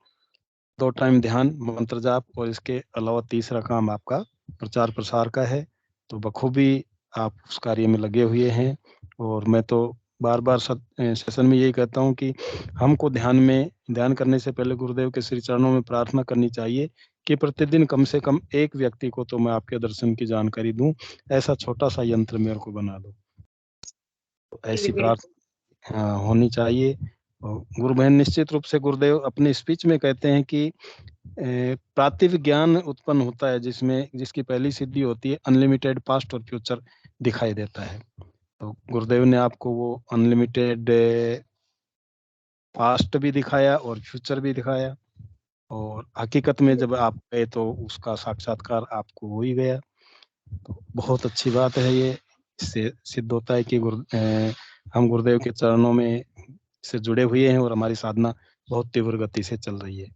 E: 2 टाइम ध्यान, मंत्र जाप और इसके अलावा तीसरा काम आपका प्रचार प्रसार का है। तो बखूबी आप उस कार्य में लगे हुए हैं। और मैं तो बार बार सेशन में यही कहता हूँ कि हमको ध्यान करने से पहले गुरुदेव के श्री चरणों में प्रार्थना करनी चाहिए कि प्रतिदिन कम से कम एक व्यक्ति को तो मैं आपके दर्शन की जानकारी दूं, ऐसा छोटा सा यंत्र मेरे को बना दो। तो ऐसी प्रार्थना होनी चाहिए। गुरु बहन, निश्चित रूप से गुरुदेव अपने स्पीच में कहते हैं कि प्रातिव ज्ञान उत्पन्न होता है जिसकी पहली सिद्धि होती है अनलिमिटेड पास्ट और फ्यूचर दिखाई देता है। तो गुरुदेव ने आपको वो अनलिमिटेड पास्ट भी दिखाया और फ्यूचर भी दिखाया, और हकीकत में जब आप गए तो उसका साक्षात्कार आपको हो ही गया। तो बहुत अच्छी बात है ये। इससे सिद्ध होता है कि हम गुरुदेव के चरणों में से जुड़े हुए हैं और हमारी साधना बहुत तीव्र गति से चल रही है।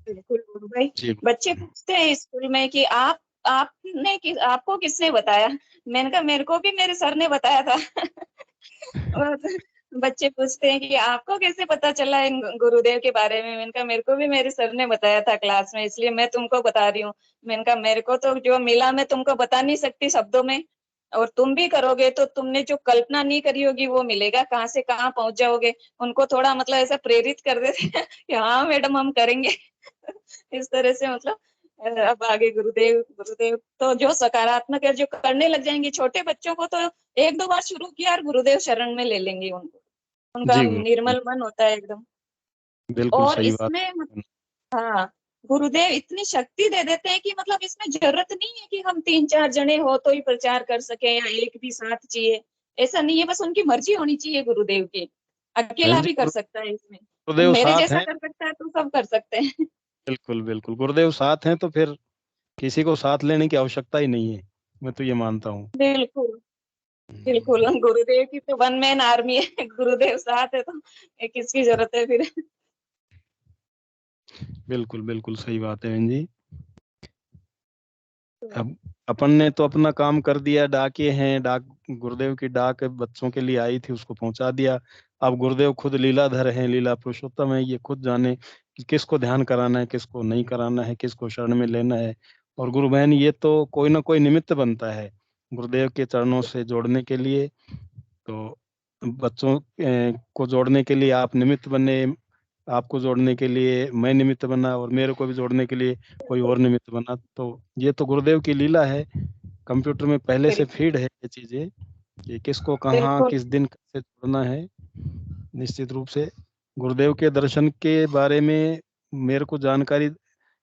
I: बिल्कुल गुरु भाई।
E: जी
I: बच्चे पूछते हैं स्कूल में कि आपको किसने बताया। मैंने कहा मेरे को भी मेरे सर ने बताया था। और बच्चे पूछते हैं कि आपको कैसे पता चला इन गुरुदेव के बारे में। मैंने कहा मेरे को भी मेरे सर ने बताया था क्लास में, इसलिए मैं तुमको बता रही हूँ। मैंने कहा मेरे को तो जो मिला मैं तुमको बता नहीं सकती शब्दों में, और तुम भी करोगे तो तुमने जो कल्पना नहीं करी होगी वो मिलेगा, कहाँ से कहाँ पहुंच जाओगे। उनको थोड़ा मतलब ऐसा प्रेरित कर देते हैं कि हाँ मैडम हम करेंगे। इस तरह से मतलब अब आगे गुरुदेव गुरुदेव तो जो सकारात्मक है, जो करने लग जाएंगे। छोटे बच्चों को तो एक दो बार शुरू किया और गुरुदेव शरण में ले लेंगे उनको, उनका
E: जी गुरु,
I: निर्मल मन होता है एकदम।
E: बिल्कुल
I: और
E: सही बात।
I: इसमें हाँ, गुरुदेव इतनी शक्ति दे देते हैं कि मतलब इसमें जरूरत नहीं है कि हम 3-4 जने हो तो ही प्रचार कर सके, या एक भी साथ चाहिए, ऐसा नहीं है। बस उनकी मर्जी होनी चाहिए गुरुदेव की।
E: हाँ
I: अकेला
E: जी,
I: भी कर सकता है इसमें, अब
E: गुरुदेव
I: मेरे
E: साथ
I: जैसा
E: हैं।
I: कर सकता है तो सब कर सकते हैं।
E: बिल्कुल बिल्कुल, गुरुदेव साथ हैं तो फिर किसी को साथ लेने की आवश्यकता ही नहीं है, मैं तो ये मानता हूँ।
I: बिल्कुल बिल्कुल, गुरुदेव की तो वन मैन आर्मी है। गुरुदेव साथ है तो किसकी जरूरत है फिर।
E: बिल्कुल बिल्कुल सही बात है बहन जी। अब अपन ने तो अपना काम कर दिया, डाके हैं, डाक गुरुदेव की डाक बच्चों के लिए आई थी, उसको पहुंचा दिया। अब गुरुदेव खुद लीलाधर हैं, लीला पुरुषोत्तम है, ये खुद जाने कि किसको ध्यान कराना है, किसको नहीं कराना है, किसको शरण में लेना है। और गुरु बहन ये तो कोई ना कोई निमित्त बनता है गुरुदेव के चरणों से जोड़ने के लिए। तो बच्चों को जोड़ने के लिए आप निमित्त बने, आपको जोड़ने के लिए मैं निमित्त बना, और मेरे को भी जोड़ने के लिए कोई और निमित्त बना। तो ये तो गुरुदेव की लीला है। कंप्यूटर में पहले से
I: बिल्कुल
E: फीड है ये चीजें कि किसको कहाँ
I: बिल्कुल
E: किस दिन कैसे जोड़ना है। निश्चित रूप से गुरुदेव के दर्शन के बारे में मेरे को जानकारी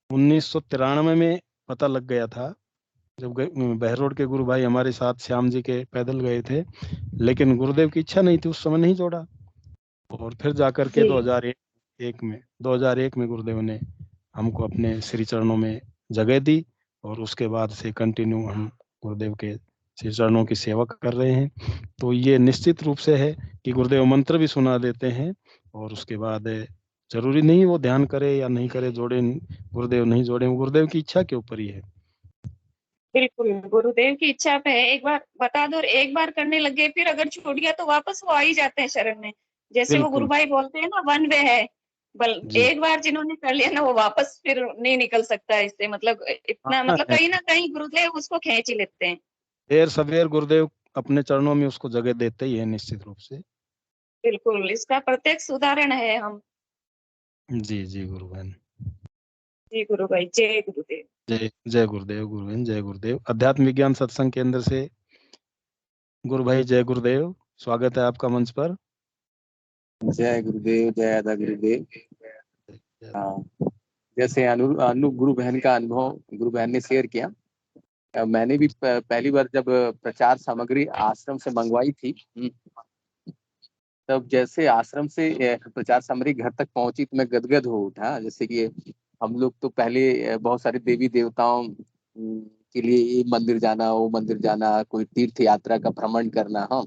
E: 1993 में पता लग गया था, जब बहरोड के गुरु भाई हमारे साथ श्याम जी के पैदल गए थे। लेकिन गुरुदेव की इच्छा नहीं थी, उस समय नहीं जोड़ा। और फिर जाकर के
I: जी
E: 2001 में गुरुदेव ने हमको अपने श्री चरणों में जगह दी, और उसके बाद से कंटिन्यू हम गुरुदेव के श्री चरणों की सेवा कर रहे हैं। तो ये निश्चित रूप से है कि गुरुदेव मंत्र भी सुना देते हैं, और उसके बाद जरूरी नहीं वो ध्यान करे या नहीं करे, जोड़े गुरुदेव नहीं जोड़े, वो गुरुदेव की इच्छा के ऊपर ही है।
I: बिल्कुल, गुरुदेव की इच्छा पे है। एक बार बता दो और एक बार करने लगे, फिर अगर छूट गया तो वापस वो आ ही जाते हैं शरण में। जैसे वो गुरु
E: बिल्कुल।
I: भाई बोलते हैं ना, वन वे है।
E: जी।
I: एक बार जिन्होंने कर लिया ना, वो वापस फिर नहीं निकल सकता है इससे। मतलब इतना
E: हाँ,
I: मतलब कहीं ना कहीं गुरुदेव उसको खींच ही लेते हैं।
E: देर सवेर गुरुदेव अपने चरणों में उसको जगह देते ही है निश्चित रूप से।
I: बिल्कुल, इसका प्रत्यक्ष उदाहरण है हम।
E: जी जी गुरु बहन।
I: जी गुरु भाई, जय गुरुदेव।
E: जय जय गुरुदेव गुरु बहन, जय गुरुदेव। अध्यात्म विज्ञान सत्संग केंद्र से गुरु भाई जय गुरुदेव, स्वागत है आपका मंच पर।
J: जय गुरुदेव, जय आदा गुरुदेव। हाँ, जैसे अनु गुरु बहन का अनुभव गुरु बहन ने शेयर किया, मैंने भी पहली बार जब प्रचार सामग्री आश्रम से मंगवाई थी, तब जैसे आश्रम से प्रचार सामग्री घर तक पहुंची तो मैं गदगद हो उठा। जैसे कि हम लोग तो पहले बहुत सारे देवी देवताओं के लिए ये मंदिर जाना, वो मंदिर जाना, कोई तीर्थ यात्रा का भ्रमण करना, हाँ।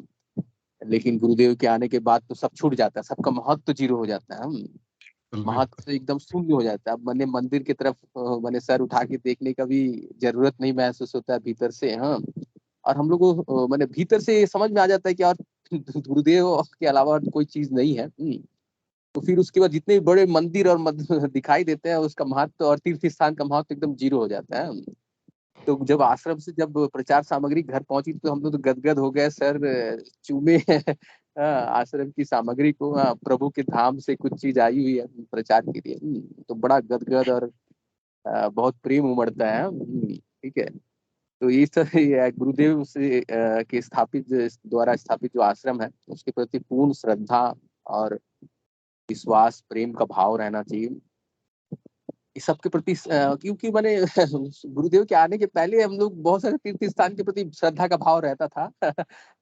J: लेकिन गुरुदेव के आने के बाद तो सब छूट जाता है, सबका महत्व तो जीरो हो जाता है। महत्व एकदम शून्य हो जाता है। अब मैंने मंदिर की तरफ मैंने सर उठा के देखने का भी जरूरत नहीं महसूस होता है भीतर से, हाँ। और हम लोग को मैंने भीतर से समझ में आ जाता है कि और गुरुदेव के अलावा कोई चीज नहीं है। तो फिर उसके बाद जितने बड़े मंदिर और दिखाई देते हैं, उसका महत्व और तीर्थ स्थान का महत्व एकदम जीरो हो जाता है। तो जब आश्रम से जब प्रचार सामग्री घर पहुंची तो हम लोग तो गदगद हो गए, सर चूमे आश्रम की सामग्री को। प्रभु के धाम से कुछ चीज आई हुई है प्रचार के लिए। तो बड़ा गदगद और बहुत प्रेम उमड़ता है। ठीक है। तो ये सब गुरुदेव से के स्थापित द्वारा स्थापित जो आश्रम है, उसके प्रति पूर्ण श्रद्धा और विश्वास प्रेम का भाव रहना चाहिए इस सब के प्रति। क्योंकि मैंने गुरुदेव के आने के पहले हम लोग बहुत सारे तीर्थ स्थान के प्रति श्रद्धा का भाव रहता था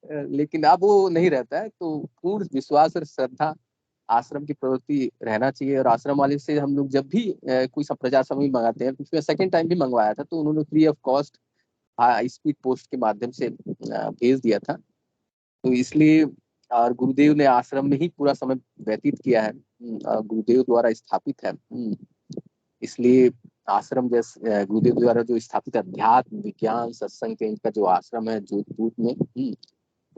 J: लेकिन अब वो नहीं रहता है। तो पूर्ण विश्वास और श्रद्धा आश्रम के प्रति रहना चाहिए। और आश्रम वाले से हम लोग जब भी कोई सब प्रचार सामग्री मंगाते हैं, पिछले सेकंड टाइम भी मंगवाया था, तो उन्होंने free of cost speed post के माध्यम से भेज दिया था। तो इसलिए और गुरुदेव ने आश्रम में ही पूरा समय व्यतीत किया है, गुरुदेव द्वारा स्थापित है। इसलिए आश्रम जैसे गुरुदेव द्वारा जो स्थापित अध्यात्म विज्ञान सत्संग के इनका जो आश्रम है जोधपुर में,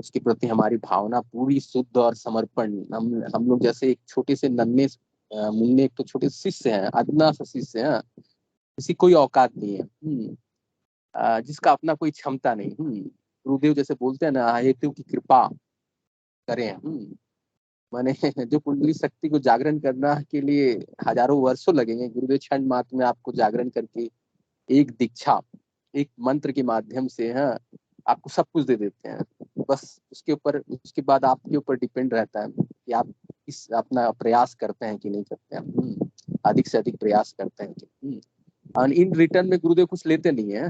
J: उसके प्रति हमारी भावना पूरी शुद्ध और समर्पण। हम लोग जैसे एक छोटे से नन्हे मुन्ने एक तो छोटे शिष्य हैं, अदना सा शिष्य है, किसी कोई औकात नहीं है, जिसका अपना कोई क्षमता नहीं। गुरुदेव जैसे बोलते हैं ना, हेतु की कृपा करें। माने जो कुंडली शक्ति को जागरण करना के लिए हजारों वर्षों लगेंगे, गुरुदेव क्षण मात्र में आपको जागरण करके एक दीक्षा, एक मंत्र के माध्यम से आपको सब कुछ दे देते हैं। बस उसके बाद आपके ऊपर डिपेंड रहता है कि आप इस अपना प्रयास करते हैं कि नहीं करते हैं, अधिक से अधिक प्रयास करते हैं कि। और इन रिटर्न में गुरुदेव कुछ लेते नहीं है,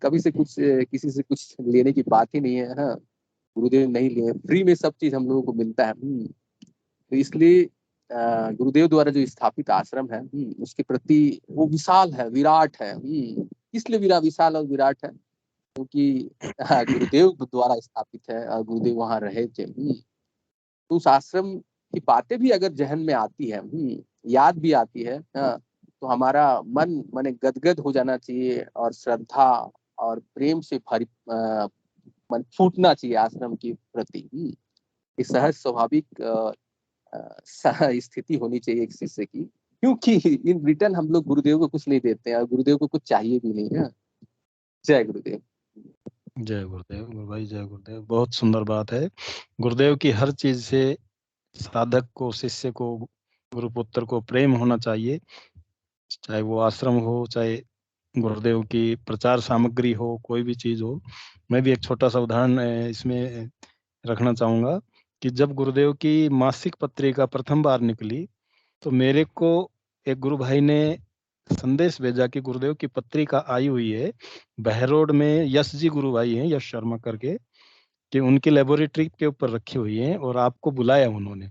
J: कभी से कुछ किसी से कुछ लेने की बात ही नहीं है। गुरुदेव नहीं लिए, फ्री में सब चीज हम लोगों को मिलता है। तो इसलिए गुरुदेव द्वारा जो स्थापित आश्रम है, उसके प्रति वो विशाल है, विराट है। इसलिए विशाल और विराट है क्योंकि गुरुदेव द्वारा स्थापित है और गुरुदेव वहां रहे थे। तो उस आश्रम की बातें भी अगर जहन में आती है, याद भी आती है, तो हमारा मन माने गदगद हो जाना चाहिए और श्रद्धा और प्रेम से मन फूटना चाहिए आश्रम के प्रति। ये सहज स्वाभाविक स्थिति होनी चाहिए एक शिष्य की, क्योंकि इन रिटर्न हम लोग गुरुदेव को कुछ नहीं देते हैं और गुरुदेव को कुछ चाहिए भी नहीं है। जय गुरुदेव।
E: जय गुरुदेव। गुरु भाई जय गुरुदेव। बहुत सुंदर बात है। गुरुदेव की हर चीज से साधक को, शिष्य को, गुरुपुत्र को प्रेम होना चाहिए, चाहे वो आश्रम हो, चाहे गुरुदेव की प्रचार सामग्री हो, कोई भी चीज हो। मैं भी एक छोटा सा उदाहरण इसमें रखना चाहूंगा कि जब गुरुदेव की मासिक पत्रिका प्रथम बार निकली तो मेरे को एक गुरु भाई ने संदेश भेजा कि गुरुदेव की पत्रिका आई हुई है बहरोड में, यश जी गुरु भाई हैं, यश शर्मा करके, कि उनकी लेबोरेटरी के ऊपर रखी हुई है और आपको बुलाया उन्होंने।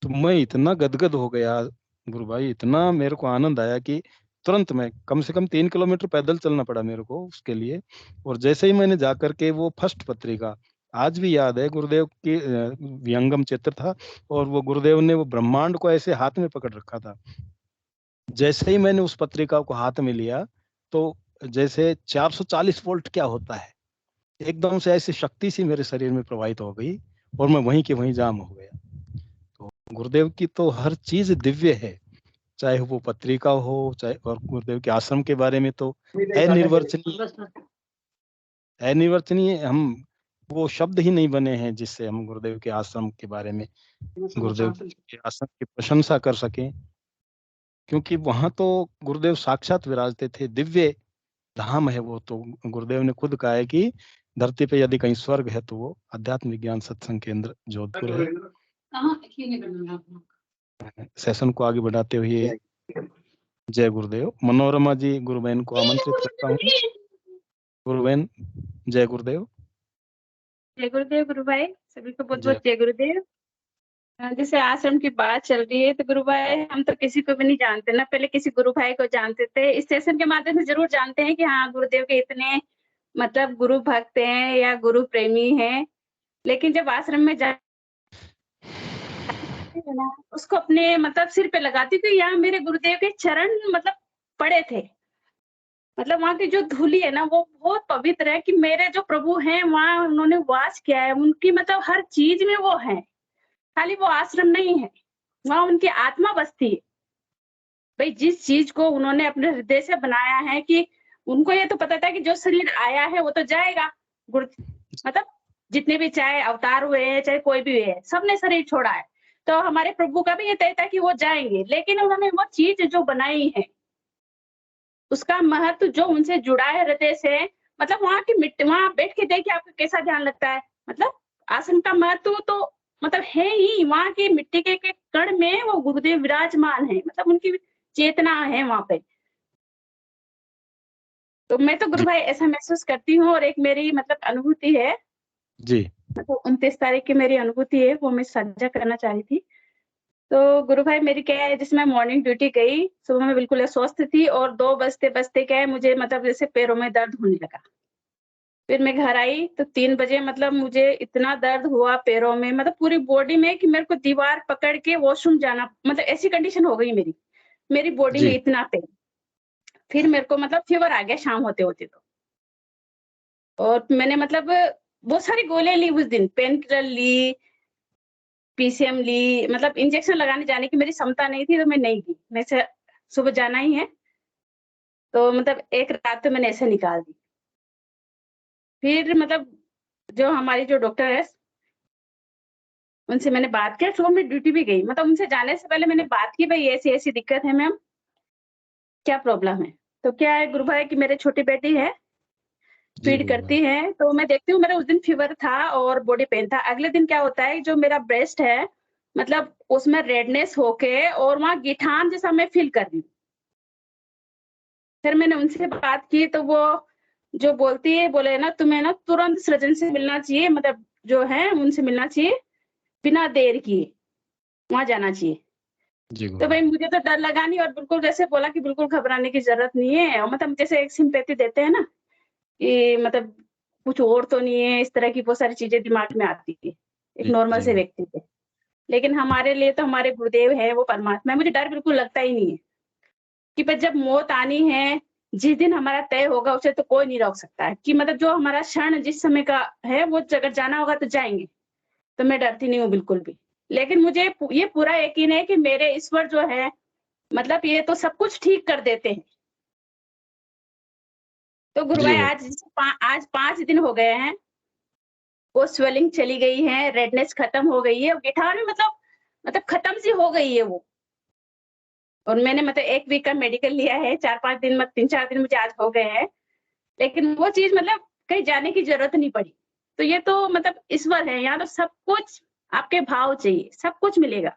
E: तो मैं इतना गदगद हो गया गुरु भाई, इतना मेरे को आनंद आया कि तुरंत मैं कम से कम 3 किलोमीटर पैदल चलना पड़ा मेरे को उसके लिए। और जैसे ही मैंने जाकर के वो फर्स्ट पत्रिका, आज भी याद है, गुरुदेव की विहंगम चित्र था और वो गुरुदेव ने वो ब्रह्मांड को ऐसे हाथ में पकड़ रखा था। जैसे ही मैंने उस पत्रिका को हाथ में लिया तो जैसे 440 वोल्ट क्या होता है, एकदम से ऐसी शक्ति सी मेरे शरीर में प्रवाहित हो गई और मैं वहीं के वहीं जाम हो गया। तो गुरुदेव की तो हर चीज दिव्य है, चाहे वो पत्रिका हो, चाहे, और गुरुदेव के आश्रम के बारे में तो अनिर्वचनीय हम वो शब्द ही नहीं बने हैं जिससे हम गुरुदेव के आश्रम के बारे में, गुरुदेव के आश्रम की प्रशंसा कर सकें, क्योंकि वहां तो गुरुदेव साक्षात विराजते थे, दिव्य धाम है वो। तो गुरुदेव ने खुद कहा है कि धरती पे यदि कहीं स्वर्ग है तो वो आध्यात्म विज्ञान सत्संग केंद्र जोधपुर है। सेशन को आगे बढ़ाते हुए जय गुरुदेव। मनोरमा जी गुरुबहन को आमंत्रित करता हूँ। गुरुबहन जय गुरुदेव।
H: जय गुरुदेव गुरु भाई, सभी को बहुत बहुत जय गुरुदेव। जैसे आश्रम की बात चल रही है तो गुरु भाई हम तो किसी को भी नहीं जानते ना, पहले किसी गुरु भाई को जानते थे, इस सेशन के माध्यम से जरूर जानते हैं कि हाँ गुरुदेव के इतने मतलब गुरु भक्त हैं या गुरु प्रेमी हैं। लेकिन जब आश्रम में जा उसको अपने मतलब सिर पे लगाती कि यहाँ मेरे गुरुदेव के चरण मतलब पड़े थे, मतलब वहाँ की जो धूली है ना वो बहुत पवित्र है कि मेरे जो प्रभु हैं वहाँ उन्होंने वास किया है, उनकी मतलब हर चीज में वो है, खाली वो आश्रम नहीं है, वहाँ उनकी आत्मा बसती है। भाई जिस चीज को उन्होंने अपने हृदय से बनाया है कि उनको ये तो पता था कि जो शरीर आया है वो तो जाएगा, मतलब जितने भी चाहे अवतार हुए हैं चाहे कोई भी हुए है, सबने शरीर छोड़ा है, तो हमारे प्रभु का भी ये तय था कि वो जाएंगे, लेकिन उन्होंने वो चीज जो बनाई है उसका महत्व जो उनसे जुड़ा है हृदय से, मतलब वहाँ की मिट्टी, वहाँ बैठ के देखिए आपको कैसा ध्यान लगता है, मतलब आश्रम का महत्व तो मतलब है ही, वहाँ की मिट्टी के कण में वो गुरुदेव विराजमान है, मतलब उनकी चेतना है वहाँ पे। तो मैं तो गुरु भाई ऐसा महसूस करती हूँ, और एक मेरी मतलब अनुभूति है
E: जी,
H: मतलब 29 तारीख की मेरी अनुभूति है, वो मैं साझा करना चाह रही थी। तो गुरु भाई मेरी क्या है, जिसमें मॉर्निंग ड्यूटी गई, सुबह में बिल्कुल स्वस्थ थी और 2 बजते क्या है मुझे मतलब जैसे पैरों में दर्द होने लगा। फिर मैं घर आई तो 3 बजे मतलब मुझे इतना दर्द हुआ पैरों में, मतलब पूरी बॉडी में कि मेरे को दीवार पकड़ के वॉशरूम जाना, मतलब ऐसी कंडीशन हो गई मेरी बॉडी में इतना पेन। फिर मेरे को मतलब फीवर आ गया शाम होते तो, और मैंने मतलब बहुत सारी गोलियां ली उस दिन, पेन किलर ली, पीसीएम ली, मतलब इंजेक्शन लगाने जाने की मेरी क्षमता नहीं थी तो मैं नहीं गई। मैं से सुबह जाना ही है, तो मतलब एक रात तो मैंने ऐसे निकाल दी। फिर मतलब जो हमारी जो डॉक्टर है, उनसे मैंने बात किया, सुबह मैं ड्यूटी भी गई, मतलब उनसे जाने से पहले मैंने बात की, भाई ऐसी-ऐसी दिक्कत है मैम, क्या प्रॉब्लम है? तो क्या है गुरु भाई कि मेरी छोटी बेटी है,
E: जी
H: फीड
E: गुरु
H: करती
E: भाई।
H: है, तो मैं देखती हूँ मेरा उस दिन फीवर था और बॉडी पेन था। अगले दिन क्या होता है, जो मेरा ब्रेस्ट है, मतलब उसमें रेडनेस होके और वहाँ गिठान जैसा मैं फील कर रही हूँ। फिर मैंने उनसे बात की तो वो जो बोलती है, बोले ना तुम्हें ना तुरंत सर्जन से मिलना चाहिए, मतलब जो है उनसे मिलना चाहिए, बिना देर किए वहाँ जाना चाहिए।
E: जी
H: तो
E: गुरु
H: भाई
E: भाई।
H: मुझे तो डर लगा नहीं और बिल्कुल जैसे बोला कि बिल्कुल घबराने की ज़रूरत नहीं है, और मतलब जैसे एक सिम्पैथी देते हैं ना, कि मतलब कुछ और तो नहीं है, इस तरह की बहुत सारी चीज़ें दिमाग में आती थी, एक नॉर्मल
E: जी
H: से
E: गुरु।
H: व्यक्ति पे। लेकिन हमारे लिए तो हमारे गुरुदेव है, वो परमात्मा है, मुझे डर बिल्कुल लगता ही नहीं है, कि बस जब मौत आनी है, जिस दिन हमारा तय होगा उसे तो कोई नहीं रोक सकता है, कि मतलब जो हमारा क्षण जिस समय का है, वो अगर जाना होगा तो जाएँगे। तो मैं डरती नहीं हूँ बिल्कुल भी। लेकिन मुझे ये पूरा यकीन है कि मेरे ईश्वर जो है, मतलब ये तो सब कुछ ठीक कर देते हैं। तो गुरु
E: जी
H: भाई
E: गुरु।
H: आज 5 दिन हो गए हैं, वो स्वेलिंग चली गई है, रेडनेस खत्म हो गई है, और गिठार में मतलब खत्म सी हो गई है वो। और मैंने मतलब 1 वीक का मेडिकल लिया है, 4-5 दिन 3-4 दिन मुझे आज हो गए हैं। लेकिन वो चीज़ मतलब कहीं जाने की ज़रूरत नहीं पड़ी। तो ये तो मतलब ईश्वर है, यहाँ तो सब कुछ आपके भाव चाहिए, सब कुछ मिलेगा।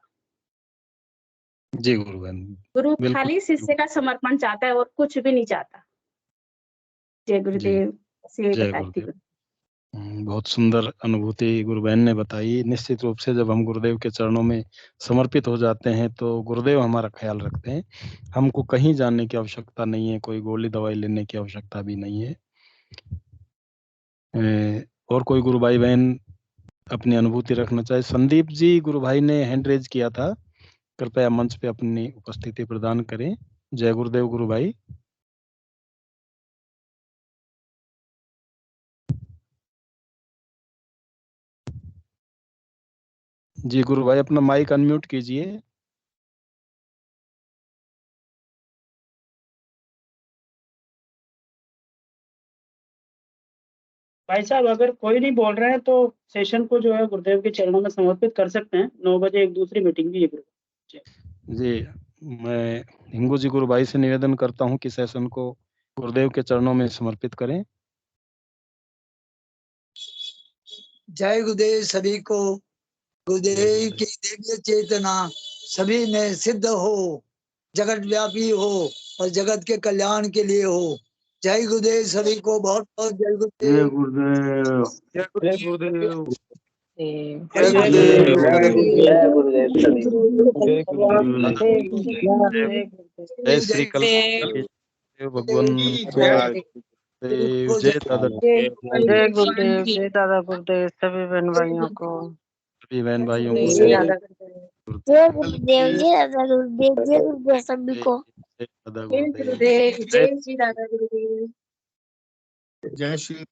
E: जी गुरु भाई।
H: गुरु
E: बिल्कुल।
H: खाली शिष्य का समर्पण चाहता है और कुछ भी नहीं चाहता। जय
E: जी।
H: गुरुदेव, ऐसे ही
E: जय
H: बताती
E: गुरुदेव।
H: हूँ।
E: बहुत सुंदर अनुभूति गुरु बहन ने बताई। निश्चित रूप से जब हम गुरुदेव के चरणों में समर्पित हो जाते हैं तो गुरुदेव हमारा ख्याल रखते हैं। हमको कहीं जाने की आवश्यकता नहीं है, कोई गोली दवाई लेने की आवश्यकता भी नहीं है। और कोई गुरु भाई बहन अपनी अनुभूति रखना चाहे? संदीप जी गुरु भाई ने हैंड रेज किया था, कृपया मंच पे अपनी उपस्थिति प्रदान करें। जय गुरुदेव गुरु भाई। जी गुरु भाई अपना माइक अनम्यूट कीजिए।
K: भाई साहब अगर कोई नहीं बोल रहे हैं तो सेशन को जो है गुरुदेव के चरणों में समर्पित कर सकते हैं। 9 बजे एक दूसरी मीटिंग भी है गुरुदेव।
E: जी मैं हिंगू जी गुरु भाई से निवेदन करता हूं कि सेशन को गुरुदेव के चरणों में समर्पित करें।
L: जय गुरुदेव सभी को। गुरुदेव की दिव्य चेतना सभी में सिद्ध हो, जगत व्यापी हो और जगत के कल्याण के लिए हो। जय गुरुदेव सभी को, बहुत बहुत जय गुरुदेव।
C: जय गुरुदेव।
L: जय
C: जय
L: गुरुदेव।
C: गुरुदेव सभी को। जय गुरुदेव।
E: जय श्री कल्याण देव भगवान देव। जय दादा
F: जय गुरुदेव, जय दादा गुरुदेव, सभी बहन भाइयों को।
E: सभी बहन भाइयों को।
F: जय दादा
M: जय गुरुदेव, जय दादा गुरुदेव, जय गुरुदेव सभी को।
E: जय दादा
H: जय
E: गुरुदेव।
H: गुरुदेव, जय श्री दादा गुरुदेव।
C: जय श्री